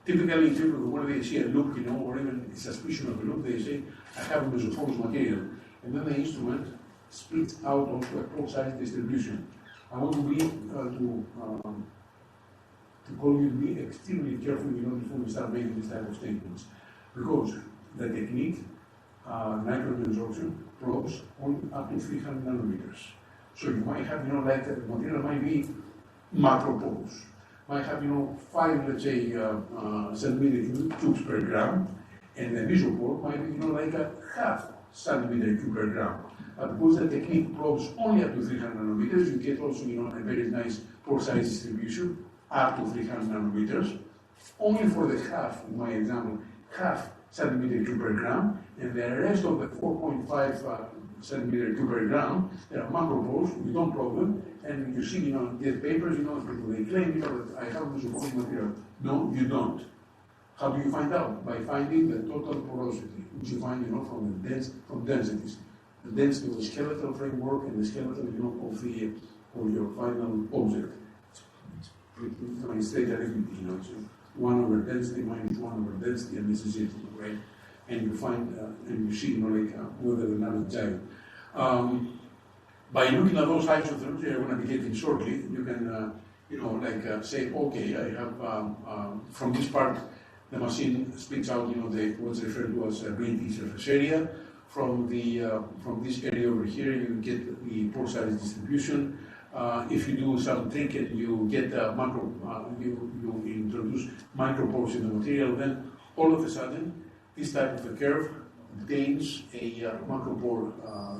Typically, people, when they see a loop, or even a suspicion of a loop, they say, I have a mesoporous material. And then the instrument splits out onto a pore size distribution. I want to be to call you to be extremely careful, before we start making this type of statements, because the technique, nitrogen absorption, probes only up to 300 nanometers. So you might have, the material might be macropores, might have, 5, let's say, centimeter cubes per gram, and the mesopore might be, like a half centimeter cube per gram. But because the technique probes only up to 300 nanometers, you get also, a very nice pore size distribution up to 300 nanometers. Only for the half, in my example, half centimeter cube per gram, and the rest of the 4.5 centimeter cube per gram, there are macropores, we don't probe them, and you see, the papers, people, they claim, that I have a mesoporous material. No, you don't. How do you find out? By finding the total porosity, which you find, from densities. The density of the skeletal framework and the skeleton, of your final object. It's pretty straight arithmetic, it's 1 over density minus 1 over density, and this is it, right? And you find, and you see, whether the number is giant. By looking at those isotherms, you're going to be getting shortly, you can, say, okay, I have, from this part, the machine spits out, what's referred to as green T surface area. From this area over here, you get the pore size distribution. If you do some thinking, you get you introduce micropores in the material. Then all of a sudden, this type of a curve contains a macropore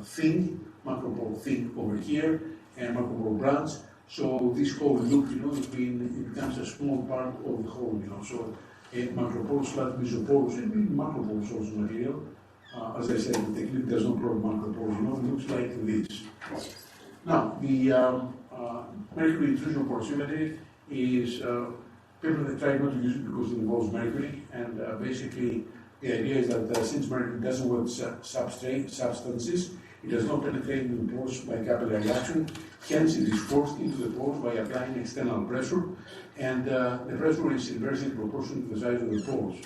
thing over here, and macropore branch. So this whole loop, it becomes a small part of the whole, So a macroporous / mesoporous, and maybe macropore source material. As I said, the technique does not provide macropores, it looks like this. Now, the mercury intrusion porosity is, people that try not to use it because it involves mercury, and basically the idea is that since mercury doesn't work substances, it does not penetrate into the pores by capillary action, hence it is forced into the pores by applying external pressure, and the pressure is inversely proportional to the size of the pores.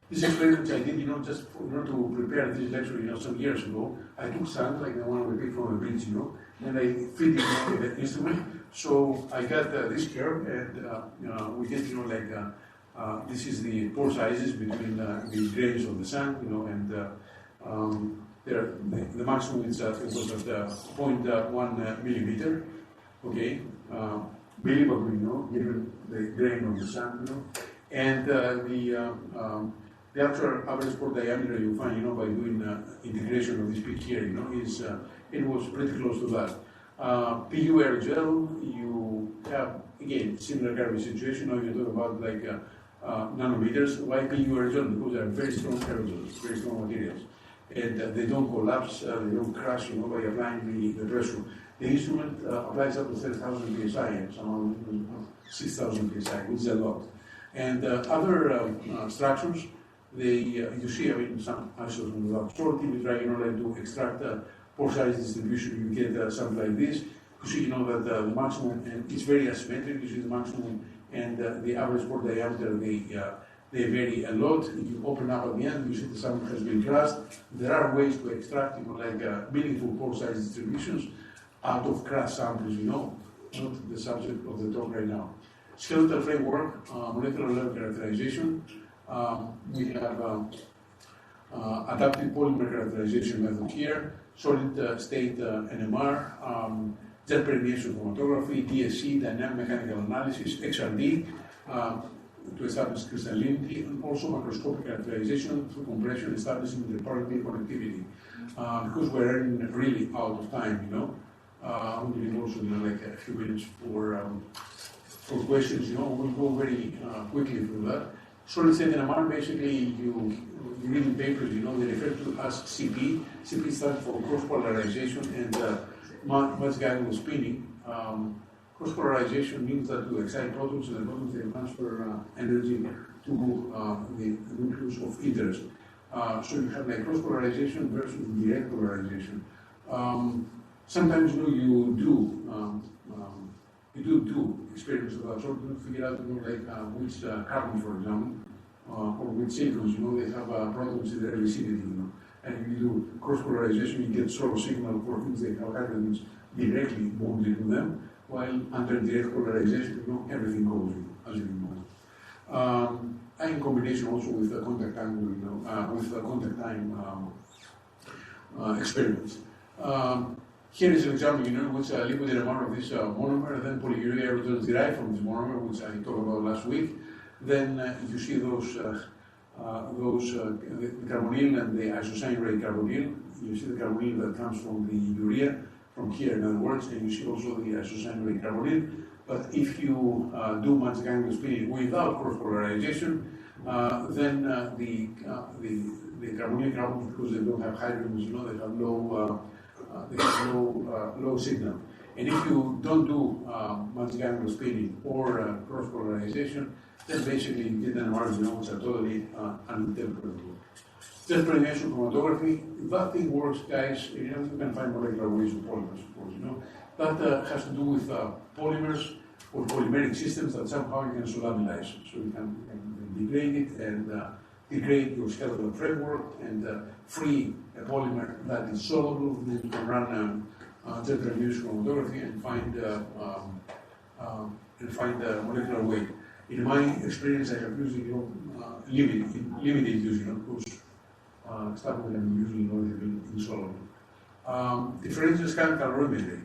This experiment I did, just in order to prepare this lecture, some years ago, I took sand, like the one we picked from the beach, and I fit it with the instrument. So I got this curve, and we get, this is the pore sizes between the grains of the sand, and the maximum is it was at 0.1 millimeter, okay, believable, given the grain of the sand, and the actual average pore diameter you find, by doing integration of this peak here, is it was pretty close to that. PU aerogel, you have again similar kind of situation. Now you're talking about like nanometers. Why PU aerogel? Because they are very strong aerosols, very strong materials, and they don't collapse, they don't crash, by applying the pressure. The instrument applies up to 30,000 psi, and some 6,000 psi, which is a lot. And other structures. You see, some isotopes without sorting, you try, to extract pore size distribution, you get something like this. You see, that the maximum, and it's very asymmetric, you see the maximum and the average pore diameter, they vary a lot. If you open up at the end, you see the sample has been crushed. There are ways to extract, meaningful pore size distributions out of crushed samples, not the subject of the talk right now. Skeletal framework, molecular level characterization. We have adaptive polymer characterization method here, solid state NMR, jet permeation chromatography, DSC, dynamic mechanical analysis, XRD, to establish crystallinity, and also macroscopic characterization through compression, establishing the particle connectivity. Because we're running really out of time, I'm going to also like a few minutes for questions. We'll go very quickly through that. Solid state NMR, basically, you read the papers, they refer to as CP. CP stands for cross polarization and much guided spinning. Cross polarization means that you excite protons, and the protons they transfer energy to the nucleus of interest. So you have like cross polarization versus direct polarization. Sometimes you do experiments of that sort to figure out which carbon, for example, or which silicons, they have protons in their vicinity, and if you do cross polarization, you get sort of signal for things that have hydrogens directly bonded to them, while under direct polarization, everything goes, as you know. And in combination also with the contact angle, with the contact time experiments. Here is an example, which liquid NMR of this monomer, and then polyurea aerosols derived from this monomer, which I talked about last week. Then you see those the carbonyl and the isocyanurate carbonyl. You see the carbonyl that comes from the urea, from here, in other words, and you see also the isocyanurate carbonyl. But if you do much ganglion spinning without cross polarization, then the carbonyl carbons, because they don't have hydrogens, they have low signal. And if you don't do much ganglion spinning or cross polarization, then basically you get NMRs, which are totally uninterpretable. Jet permeation chromatography, that thing works, guys. You can find molecular ways of polymers, of course. That has to do with polymers or polymeric systems that somehow you can solabilize. So you can degrade it and degrade your skeletal framework and free a polymer that is soluble. Then you can run jet permeation chromatography and find molecular weight. In my experience, I have used limited use, because stuff that I'm usually not insoluble. Differential scan calorimetry.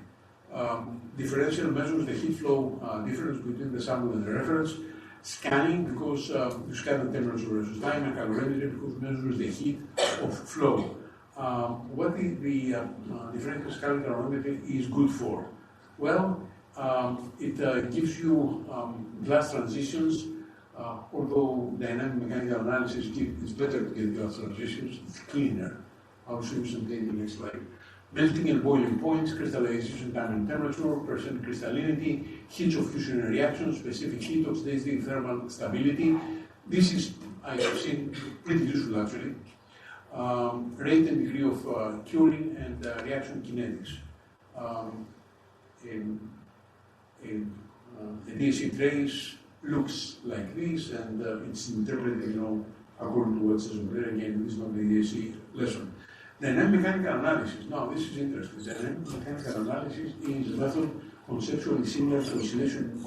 Differential measures the heat flow difference between the sample and the reference. Scanning, because you scan the temperature versus time, and calorimetry, because it measures the heat of flow. What the differential scaling calorimetry is good for? Well, it gives you glass transitions, although dynamic mechanical analysis is better to get glass transitions, it's cleaner. I'll show you some data in the next slide. Melting and boiling points, crystallization time and temperature, percent crystallinity, heat of fusion reactions, specific heat, oxidative thermal stability. This is, I have seen, pretty useful actually. Rate and degree of curing and reaction kinetics. The DSC trace looks like this, and it's interpreted, according to what says over there. Again, this is not the DSC lesson. Dynamic mechanical analysis. Now, this is interesting. Dynamic mechanical analysis is a method conceptually similar to oscillation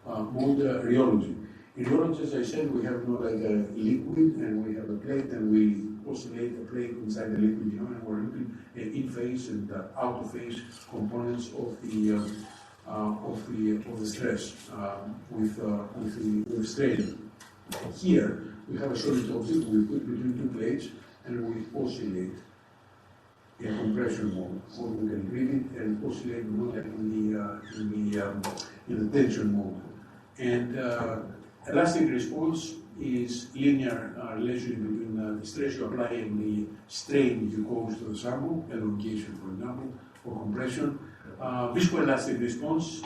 mode rheology. In rheology, as I said, we have like a liquid, and we have a plate, and we oscillate the plate inside the liquid, and we're looking at in-phase and out-of-phase components of the stress with the strain. Here, we have a solid object we put between two plates, and we oscillate in compression mode, or we can read it and oscillate like in the tension mode. And elastic response is linear relation between the stress you apply and the strain you cause to the sample, elongation, for example, or compression. Viscoelastic response.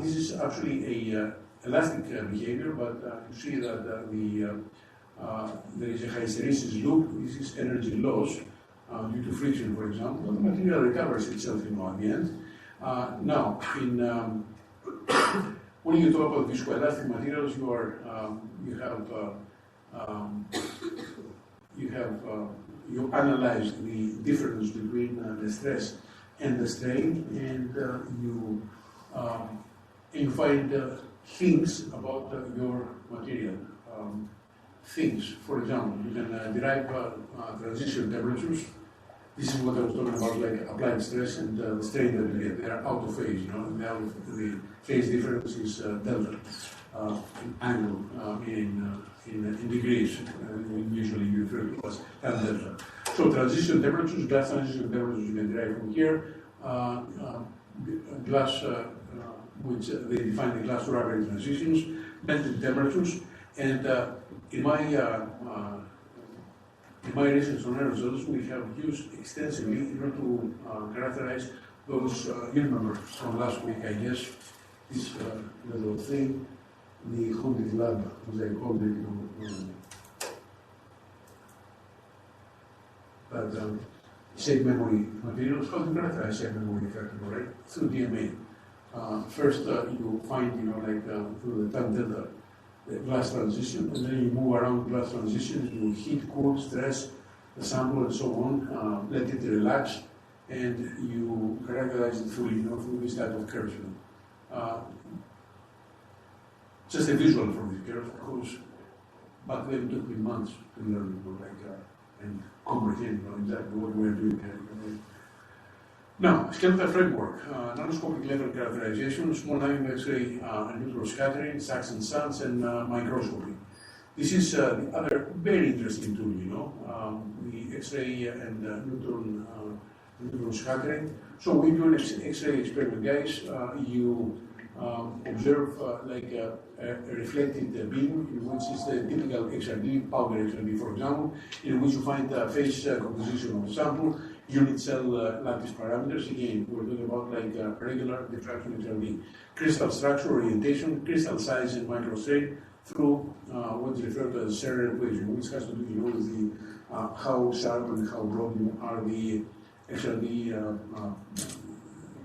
This is actually a elastic behavior, but you see that there is a hysteresis loop. This is energy loss due to friction, for example. The material recovers itself at the end. Now, when you talk about viscoelastic materials, you analyze the difference between the stress and the strain, and you find things about your material. Things, for example, you can derive transition temperatures. This is what I was talking about, like applied stress and the strain that you get. They are out of phase, the phase difference is delta, angle in degrees, usually you refer to as tan delta. So transition temperatures, glass transition temperatures you can derive from here. Glass, which they define the glass to rubber transitions, melting temperatures, and in my research on aerosols, we have used extensively in order to characterize those. You remember from last week, I guess, this little thing, the Humboldt lab, as I called it, that shape memory materials. How to characterize shape memory effectively, right? Through DMA. First, you find, through the tan delta, the glass transition, and then you move around glass transitions, you heat, cool, stress the sample, and so on, let it relax, and you characterize it fully, through this type of curves. Just a visual from these curves, of course, but then it took me months to learn, and comprehend, exactly what we're doing here. Now, skeletal framework, nanoscopic level characterization, small diameter X-ray and neutron scattering, Sachs and Sons, and microscopy. This is the other very interesting tool, the X-ray and neutron scattering. So we do an X-ray experiment, guys. You observe a reflected beam, which is the typical XRD, powder XRD, for example, in which you find the phase composition of the sample, unit cell lattice parameters. Again, we're talking about regular diffraction XRD, crystal structure, orientation, crystal size, and microstrain through what's referred to as the Serre equation, which has to do with the how sharp and how broad are the XRD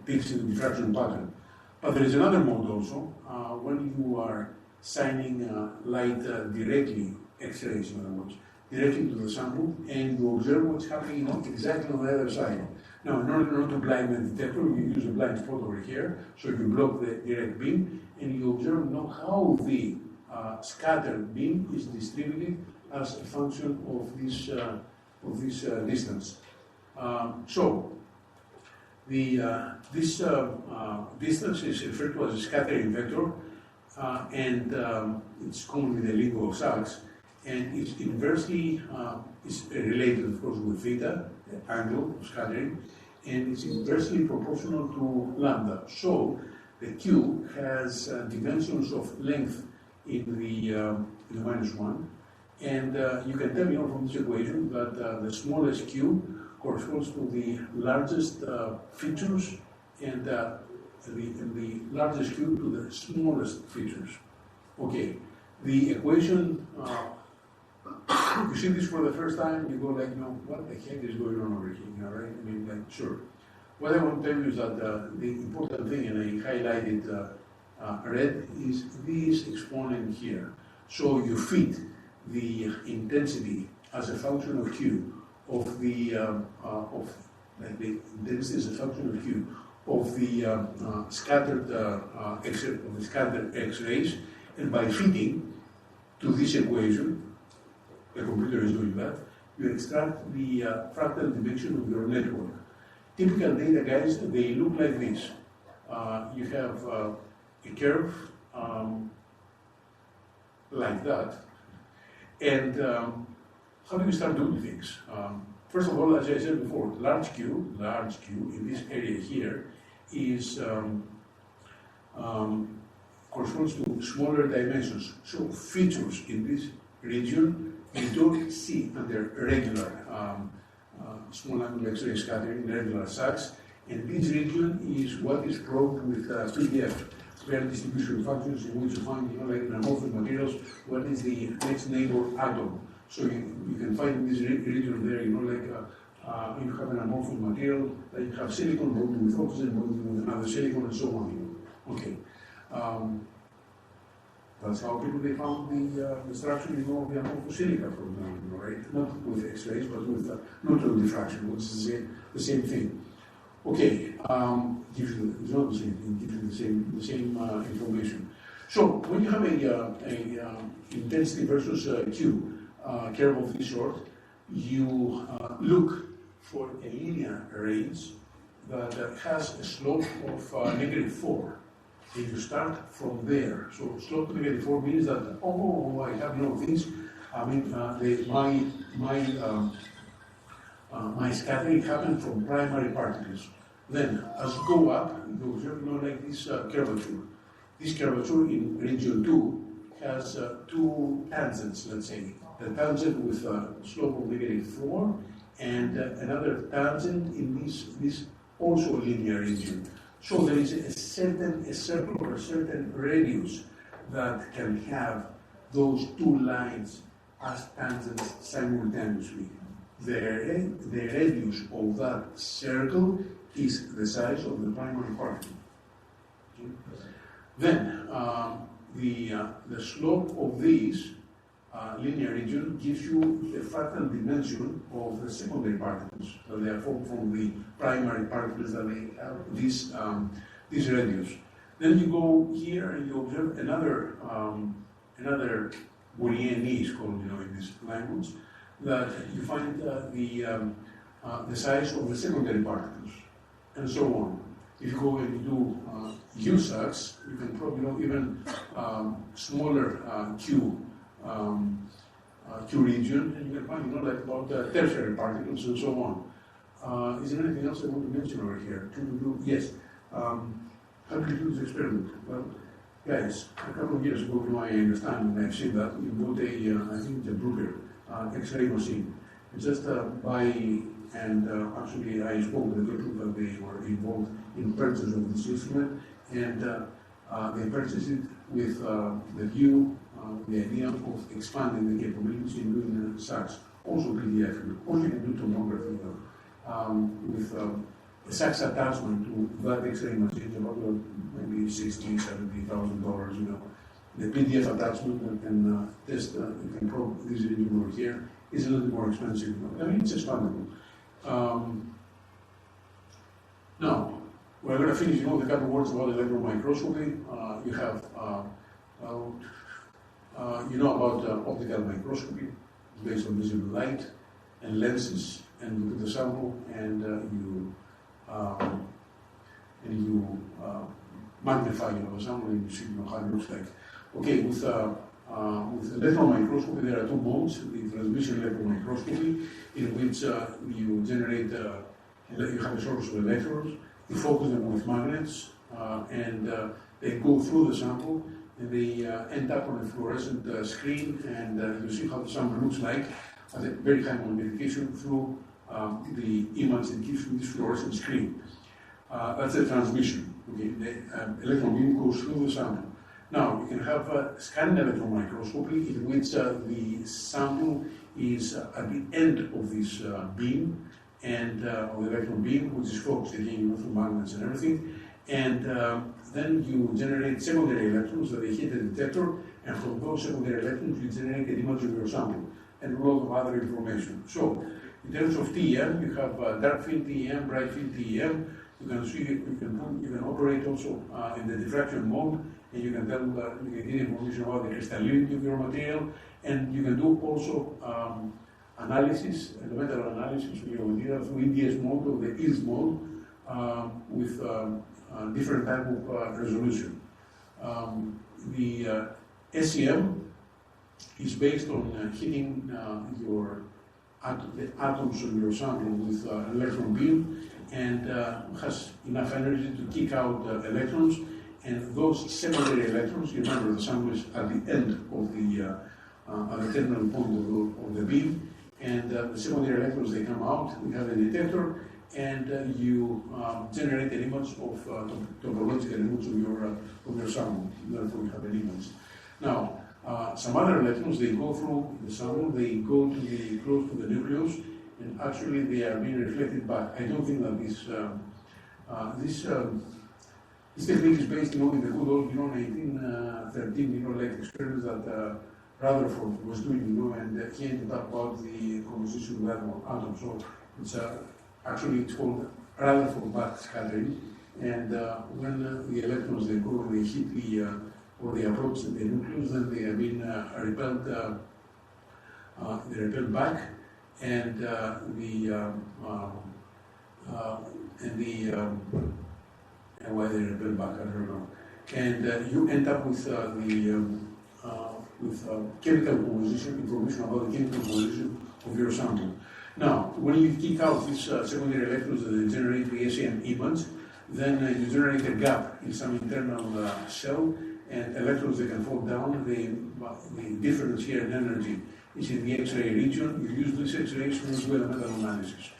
peaks in the diffraction pattern. But there is another mode also, when you are shining light directly, X-rays in other words, directly to the sample, and you observe what's happening exactly on the other side. Now, in order not to blind the detector, you use a blind spot over here, so you block the direct beam, and you observe how the scattered beam is distributed as a function of this distance. This distance is referred to as a scattering vector. and it's commonly the lingo of Sachs, and it's inversely is related, of course, with theta, the angle of scattering, and it's inversely proportional to lambda. So the Q has dimensions of length in the -1, and you can tell, from this equation that the smallest Q corresponds to the largest features, and the largest Q to the smallest features. Okay, the equation, you see this for the first time, you go like, what the heck is going on over here, right? I mean, like, sure. What I want to tell you is that the important thing, and I highlighted red, is this exponent here. So you fit the intensity as a function of Q of the the intensity as a function of Q of the scattered X-rays, and by fitting to this equation, the computer is doing that, you extract the fractal dimension of your network. Typical data, guys, they look like this. You have a curve like that, and how do you start doing things? First of all, as I said before, large Q in this area here is corresponds to smaller dimensions. So features in this region you don't see under regular small angle X-ray scattering, regular Sachs, and this region is what is probed with PDF, square distribution functions, in which you find, like in amorphous materials, what is the next neighbor atom. So you can find in this region there, like you have an amorphous material, that you have silicon bonding with oxygen, bonding with another silicon, and so on. Okay. That's how people they found the structure of the amorphous silica, for example, right? Not with X-rays, but with neutral diffraction, which is the same thing. Okay, it's not the same thing, gives you the same information. So when you have a intensity versus Q curve of this sort, you look for a linear range that has a slope of -4. If you start from there, so slope -4 means that, I have things. I mean, my scattering happened from primary particles. Then, as you go up, you observe, like this curvature. This curvature in region 2 has two tangents, let's say. The tangent with a slope of -4, and another tangent in this also linear region. So there is a circle or a certain radius that can have those two lines as tangents simultaneously. The radius of that circle is the size of the primary particle. Okay. Then the slope of this linear region gives you the fractal dimension of the secondary particles that they are formed from the primary particles that they have this radius. Then you go here and you observe another Boolean is called in this language, that you find the size of the secondary particles, and so on. If you go and you do USACs, you can probably even smaller Q region, and you can find like about tertiary particles and so on. Is there anything else I want to mention over here? Yes. How do you do this experiment? Well, guys, a couple of years ago, I understand, and I've seen that, you bought I think the Bruker X-ray machine. It's just buy, and actually I spoke to the people that they were involved in purchase of this instrument, and they purchased it with the view, the idea of expanding the capabilities in doing Sachs, also PDF, also you can do tomography with a Sachs attachment to that X-ray machine, about maybe $60,000, $70,000. The PDF attachment and test, you can probe this region over here, is a little more expensive. I mean, it's expandable. Now, we're going to finish with a couple words about electron microscopy. You have, about optical microscopy based on visible light and lenses, and you put the sample and you magnifying of a sample and you see how it looks like. Okay, with electron microscopy, there are two modes: the transmission electron microscopy, in which you generate, you have a source of electrons, you focus them with magnets, and they go through the sample, and they end up on a fluorescent screen, and you see how the sample looks like at a very high magnification through the image that gives you this fluorescent screen. That's the transmission. Okay? The electron beam goes through the sample. Now, you can have scanning electron microscopy, in which the sample is at the end of this beam, and of the electron beam, which is focused again through magnets and everything. And then you generate secondary electrons that they hit the detector, and from those secondary electrons, you generate an image of your sample and a lot of other information. So, in terms of TEM, you have dark field TEM, bright field TEM. You can see, you can operate also in the diffraction mode, and you can tell, you can get information about the crystallinity of your material, and you can do also analysis, elemental analysis of your material through EDS mode or the ILS mode with different type of resolution. The SEM is based on hitting the atoms of your sample with an electron beam, and has enough energy to kick out electrons, and those secondary electrons, you remember the sample is at the end of the terminal point of the beam, and the secondary electrons, they come out, we have a detector, and you generate an image of topological image of your sample. Therefore, you have an image. Now, some other electrons, they go through the sample, they go to close to the nucleus, and actually they are being reflected back. I don't think that this technique is based in the good old, 1913, like experiments that Rutherford was doing, and he ended up about the composition of that atom. So it's actually it's called Rutherford backscattering, and when the electrons, they go, they hit or they approach the nucleus, then they have been repelled. They repel back, and why they repel back, I don't know. And you end up with chemical composition, information about the chemical composition of your sample. Now, when you kick out these secondary electrons that generate the SEM image, then you generate a gap in some internal cell, and electrons, they can fall down. The difference here in energy is in the X-ray region. You use these X-rays to do elemental analysis.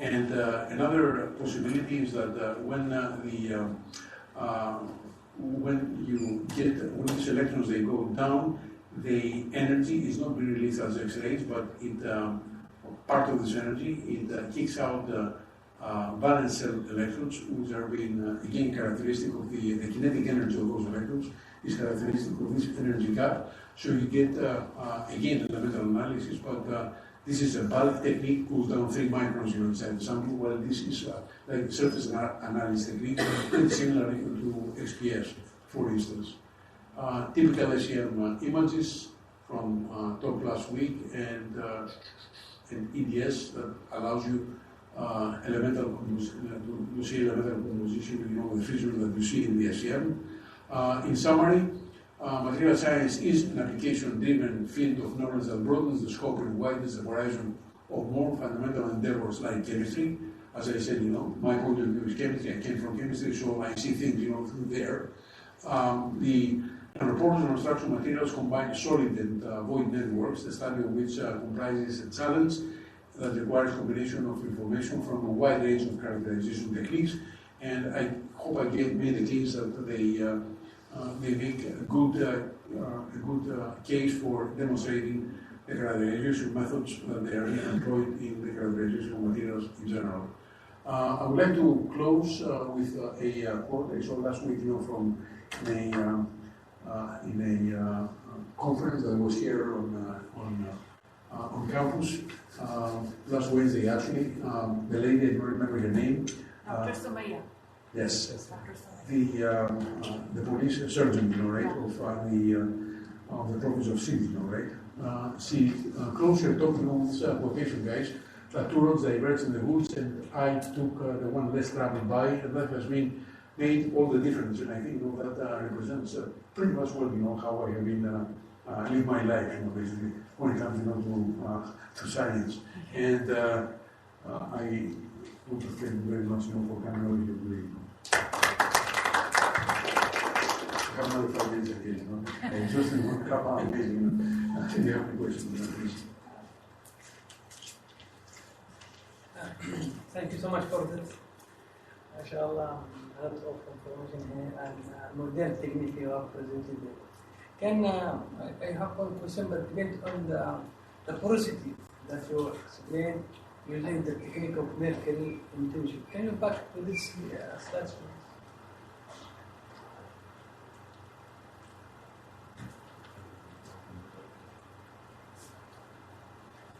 And another possibility is that when these electrons, they go down, the energy is not being released as X-rays, but part of this energy, it kicks out the valence shell electrons, which are being, again, characteristic of the kinetic energy of those electrons, is characteristic of this energy gap. So you get, again, elemental analysis, but this is a bulk technique, goes down 3 microns inside the sample, while this is like surface analysis technique, pretty similar to XPS, for instance. Typical SEM images from top class week and EDS that allows you to see elemental composition, the fission that you see in the SEM. In summary, material science is an application-driven field of knowledge that broadens the scope and widens the horizon of more fundamental endeavors like chemistry. As I said, my point of view is chemistry. I came from chemistry, so I see things, through there. The nanoparticles and structural materials combine solid and void networks, the study of which comprises a challenge that requires combination of information from a wide range of characterization techniques. And I hope I made the case that they make a good case for demonstrating the characterization methods that they are employed in the characterization of materials in general. I would like to close with a quote I saw last week, from in a conference that was here on campus last Wednesday. Actually, the lady, I don't remember her name. Dr. Sumaya. Yes. Dr. Sumaya. The police surgeon, right, of the province of Sindh, right? She closed her talk with this quotation, guys, that 2 roads diverge in the woods, and I took the one less traveled by, and that has been made all the difference, and I think that represents pretty much well, how I have been live my life, basically when it comes, to science. And I want to thank you very much, for coming over here today. I have another 5 minutes again, and just want to come out again, if you have any questions, please. Thank you so much for this. MashaAllah, a lot of information here and modern technique you have presented there. I have one question, but based on the porosity that you explained using the technique of mercury intuition. Can you back to this slide?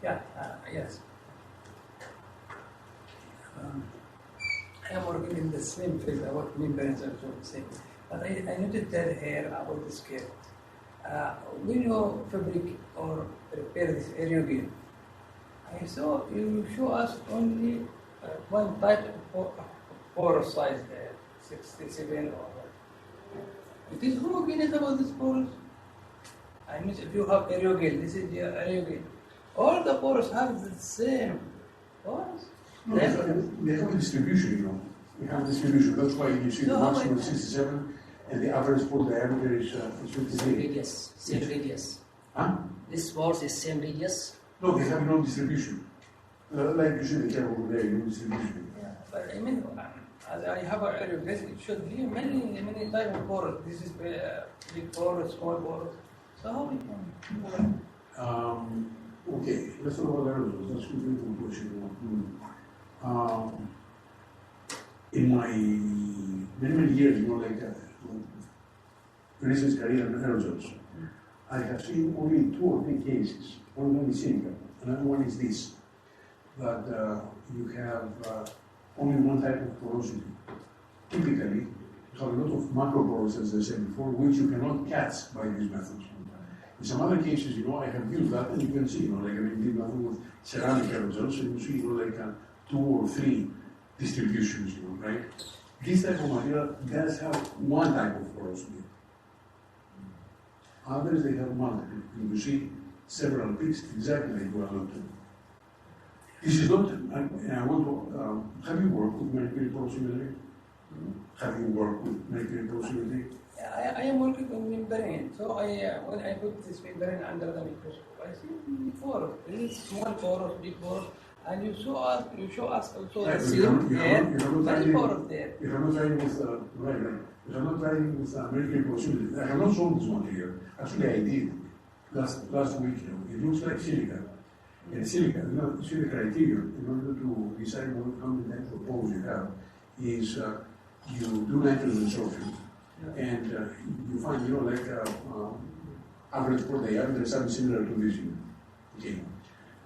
Yeah, yes. I am working in the same field about membranes and so on. But I noted that here about the scale. When you fabric or prepare this aerogel, I saw you show us only one type of porous size there, 67 or it is homogeneous about this porous. I mean, if you have aerogel, this is your aerogel. All the pores have the same porous. No, they have a distribution, We have distribution. That's why you see the maximum 67 and the average pore diameter is 58. Same radius. Same radius. Huh? This pores is same radius. No, they have no distribution. Like you see the camera over there, no distribution. Yeah, but I mean, as I have a aerogel, it should be many type of pores. This is big pores, small pores. So how we can? Okay, let's talk about aerosols. That's a good question. In my many years, research career in aerosols, I have seen only 2 or 3 cases. One is silica, another one is this, that you have only one type of porosity. Typically, you have a lot of macropores, as I said before, which you cannot catch by these methods. In some other cases, I have used that, and you can see, I did nothing with ceramic aerosols, and you see, 2 or 3 distributions, right? This type of material does have one type of porosity. Others, they have multiple. And you see several peaks exactly like you are looking. This is not, I want to, have you worked with mercury porosity? Have you worked with mercury porosity? I am working on membrane, so when I put this membrane under the microscope, I see pores. There is small pores, big pores, and you show us also the same many pores there. You have not tried with You have not tried with mercury porosity. I have not shown this material. Actually, I did last week. It looks like silica. And silica, see the criteria in order to decide how many types of pores you have is you do nitrogen absorption. And you find, average pore diameter is something similar to this. Okay.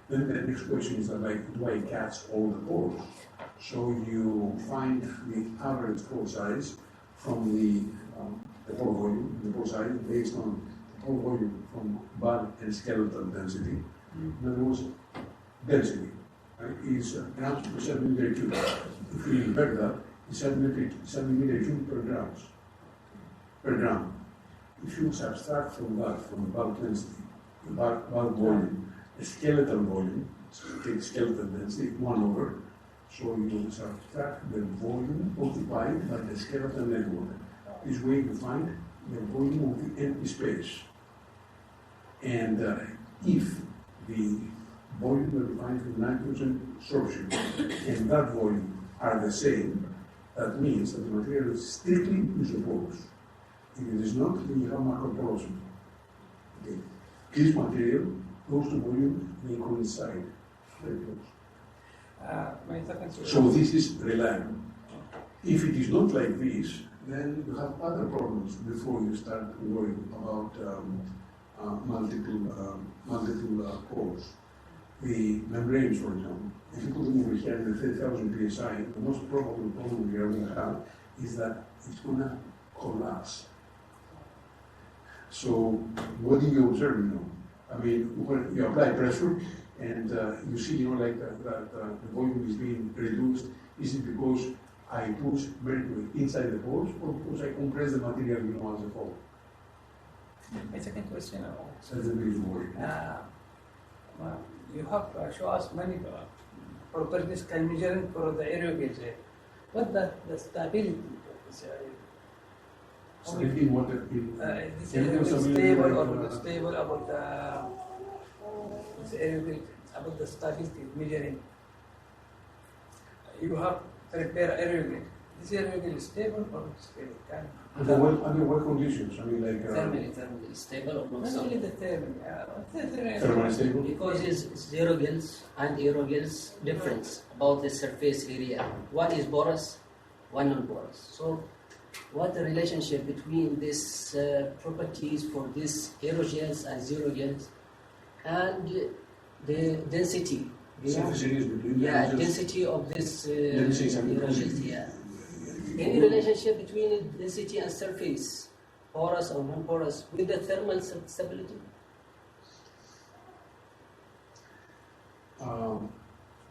Then the next question is that, do I catch all the pores? So you find the average pore size from the pore volume, the pore size based on the pore volume from bulk and skeletal density. In other words, density is grams per centimeter cube. If we compare that, it's centimeter cube per gram. If you subtract from that, from the bulk density, the bulk volume, the skeletal volume, take skeletal density, 1 over, so you subtract the volume occupied by the skeletal network. This way you find the volume of the empty space. And if the volume that you find from nitrogen absorption and that volume are the same, that means that the material is strictly isoporous. If it is not, then you have macroporosity. Okay. This material, those two volumes may coincide very close. So this is reliable. If it is not like this, then you have other problems before you start worrying about multiple pores. The membranes, for example, if you put them over here in the 30,000 psi, the most probable problem we are going to have is that it's going to collapse. So what do you observe? I mean, when you apply pressure and you see, the volume is being reduced, is it because I push mercury inside the pores or because I compress the material, as a whole? My second question, That's the reason why. you have shown us many properties can measure for the area gauge. What the stability of this area? So in what This area is stable or stable about this area gauge, about the stability measuring. You have prepare area gauge. This area gauge is stable or stable? under what conditions? I mean, like Thermally stable or not Not stable? only the thermal. thermally stable. Because it's aerogels and aerogels difference about the surface area. One is porous, one non-porous. So, what the relationship between these properties for these aerogels and zerogels and the density? Surface areas between Yeah, them, just- density of this Let me say something. aerogels. Yeah. Any relationship between density and surface, porous or non-porous, with the thermal stability?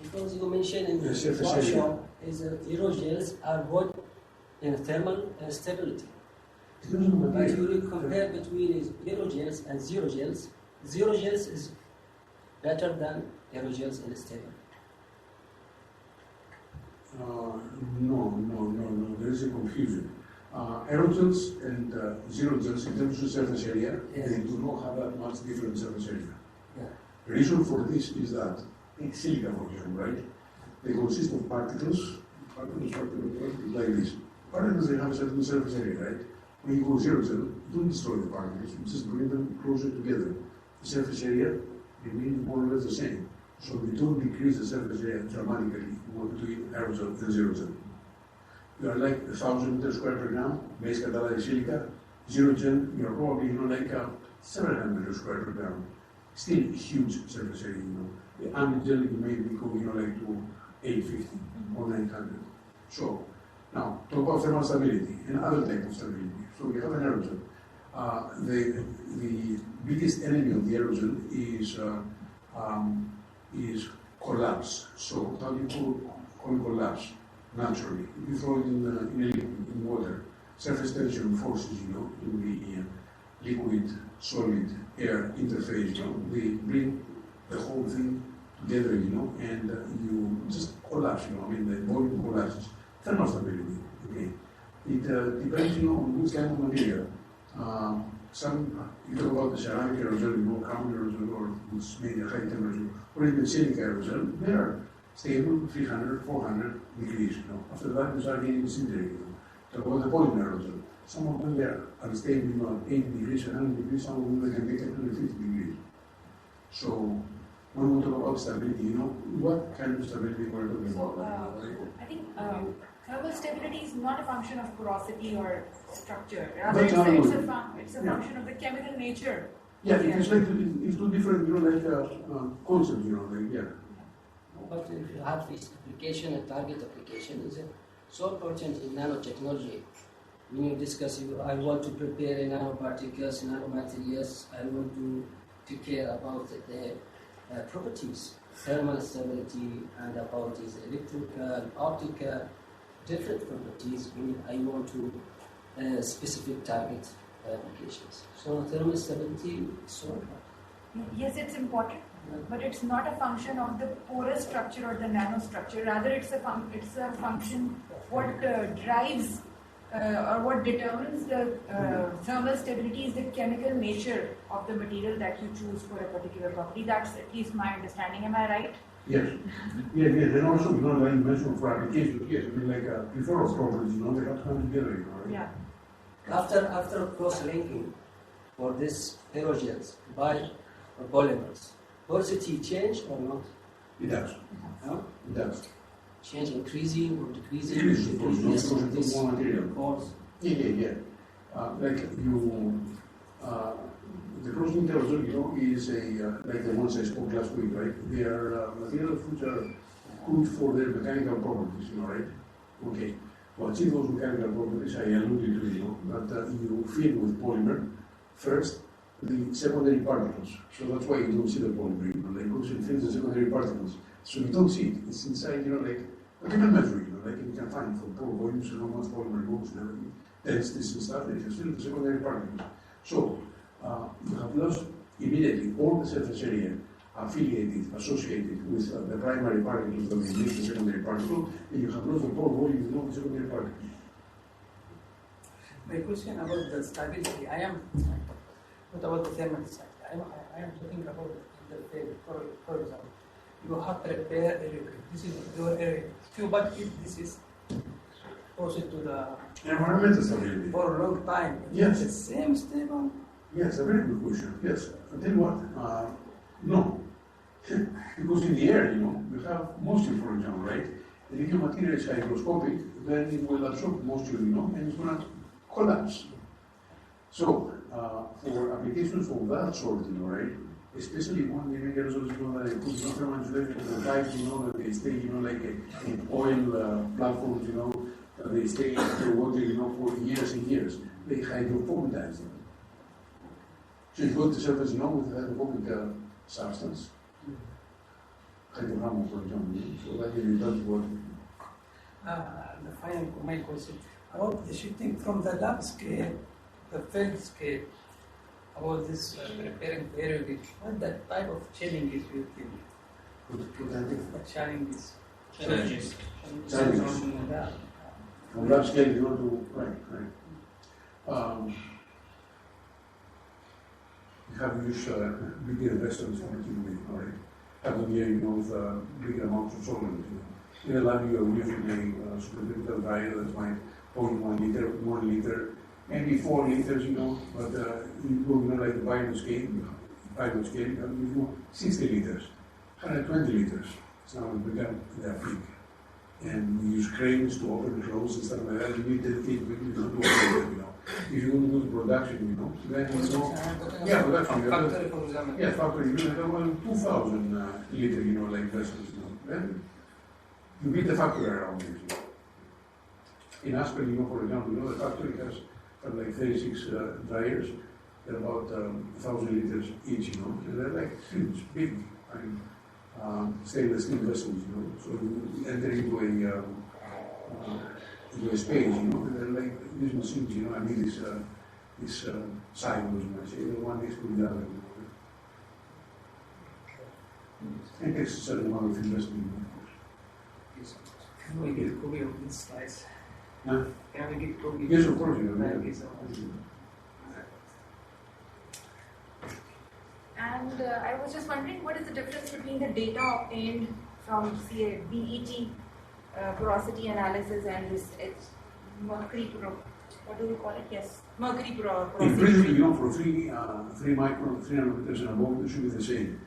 Because you mentioned in The the surface workshop is aerogels are good in thermal stability. it doesn't But matter. you will compare between aerogels and zerogels. Zerogels is better than aerogels in stable. No. There is a confusion. Aerogels and zerogels, in terms of surface area, Yes. they do not have that much different surface area. Yeah. The reason for this is that in silica, for example, right, they consist of particles like this. Particles, they have a certain surface area, right? When you go zerogel, you don't destroy the particles, you just bring them closer together. The surface area remains more or less the same. So we don't decrease the surface area dramatically between aerosol and zerogel. You are like 1,000 meters square per gram, base catalytic silica. Zerogel, you are probably like 700 meters square per gram. Still huge surface area, The amygel you may go, like to 850 or 900. So now talk about thermal stability and other type of stability. So we have an aerosol. The biggest enemy of the aerosol is collapse. So how do you call collapse? Naturally, if you throw it in water, surface tension forces, in the liquid, solid, air interface, they bring the whole thing together, and you just collapse, the volume collapses. Thermal stability, okay. It depends, on which kind of material. You talk about the ceramic aerosol, common aerosol, or it's made at high temperature, or even silica aerosol, they are stable 300, 400 degrees, After that, you start getting disintegrated, Talk about the polymer aerosol. Some of them they are unstable, 80 degrees, 100 degrees, some of them they can get 150 degrees. So, when we talk about stability, what kind of stability we're talking So, about? Right? I think thermal stability is not a function of porosity or structure. But Rather, it's a yeah. function of the chemical nature. Yeah, it's like it's two different, concepts, yeah. But if you have this application, a target application, is so important in nanotechnology. When you discuss, I want to prepare nanoparticles, nanomaterials, I want to take care about the properties, thermal stability, and about these electrical, optical, different properties when I want to specific target applications. So thermal stability is so important. Yes, it's important, but it's not a function of the porous structure or the nanostructure. Rather, it's a function what drives or what determines the thermal stability is the chemical nature of the material that you choose for a particular property. That's at least my understanding. Am I right? Yes. Yes. And also, like you mentioned for applications, yes. Before of properties, they have to come together, right? Yeah. After cross-linking for these aerogels by polymers, porosity change or not? It does. No? It does. Change increasing or decreasing? Increase, of course, Decrease because of this more material. pores. Yeah. The crossing aerosol, is like the ones I spoke last week, right? They are materials which are good for their mechanical properties, right? Okay. To achieve those mechanical properties, I alluded to, that you fill with polymer first the secondary particles. So that's why you don't see the polymer, because it fills the secondary particles. So you don't see it. It's inside, like But you can measure, like you can find from pore volumes, how much polymer goes and everything, densities and stuff, it is still the secondary particles. So, you have lost immediately all the surface area affiliated, associated with the primary particles that make the secondary particle, and you have lost the pore volume of the secondary particles. My question about the stability, what about the thermal side? I am talking about the failure. For example, you have prepared a liquid. This is your area. But if this is posed to the Environmental stability. for a long time, Yes. it's the same stable. Yes, a very good question. Yes. I'll tell you what, no. Because in the air, you have moisture, for example, right? And if your material is hygroscopic, then it will absorb moisture, and it's going to collapse. So, for applications of that sort, right? Especially when they make aerosols, that they put thermal insulation in the pipes, that they stay, like in oil platforms, they stay in water, for years and years. They hydrophobize them. So you go to the surface, with a hydrophobic substance, hydrocarbon, for example. So that is what. The final my question about the shifting from the lab scale, the field scale, about this preparing period. What that type of challenges you think? What challenges? Challenges. From the lab. From lab scale, you want to, right. You have used bigger vessels for material, right? Have the air, with bigger amounts of solvent. In a lab, you are using a supercritical dryer that's 0.1 liter, 1 liter, maybe 4 liters, but you go, like the pilot scale, you go 60 liters, 120 liters. So now it become that big. And we use cranes to open and close and stuff like that. You need dedicated people to open it, If you want to go to production, then yeah, production. Factory, for example. Yeah, factory. You have 2,000 liter, like vessels. Then you build the factory around this. In Aspen, for example, the factory has like 36 dryers. They're about 1,000 liters each, and they're like huge, big, stainless steel vessels, So you enter into a space, and they're like these machines, I mean this silos, I say, the one next to the other. It takes a certain amount of investment, of course. Can we get a copy of these slides? Huh? Can we get a copy? Yes, of course. Thank you so much. And I was just wondering, what is the difference between the data obtained from, say, BET porosity analysis and this mercury what do we call it? Yes, mercury porosity. In principle, for 3 micron, 3 nanometers and above, it should be the same.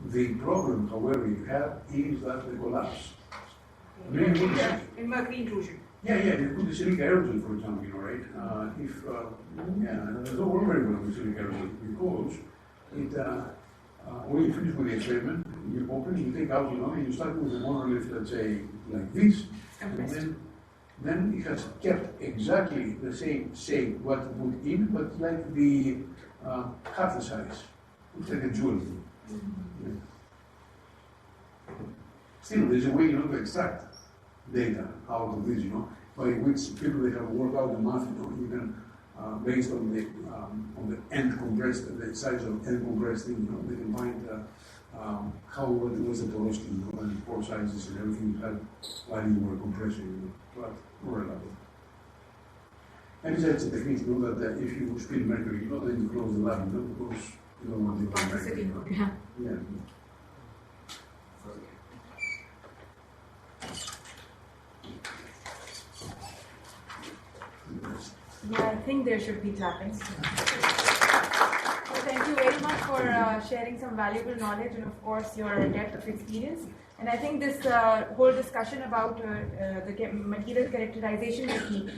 The problem, however, you have is that they collapse. In mercury intrusion. Yeah, you put the silica aerosol, for example, right? There's no worry very well with silica aerosol because when you finish with the experiment, you open, you take out, and you start with a monolith, let's say, like this, and then it has kept exactly the same shape what to put in, but like the half the size. It's like a jewel. Yeah. Still, there's a way, to extract data out of this, by which people they have worked out the math, you can, based on the end compressed, the size of end compressed thing, they can find what was the porosity, and pore sizes and everything you had while you were compressing, but more elaborate. And besides the technique, that if you spill mercury, then you close the lab, because you don't want to mercury. Yeah. Yeah, I think there should be clapping. So thank you very much for sharing some valuable knowledge and, of course, your depth of experience. And I think this whole discussion about the material characterization technique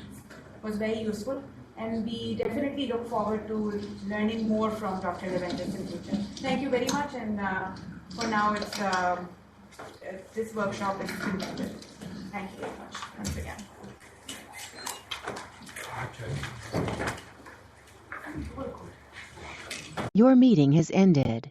was very useful. And we definitely look forward to learning more from Dr. Leventis in future. Thank you very much. And for now, this workshop is concluded. Thank you very much once again. Your meeting has ended.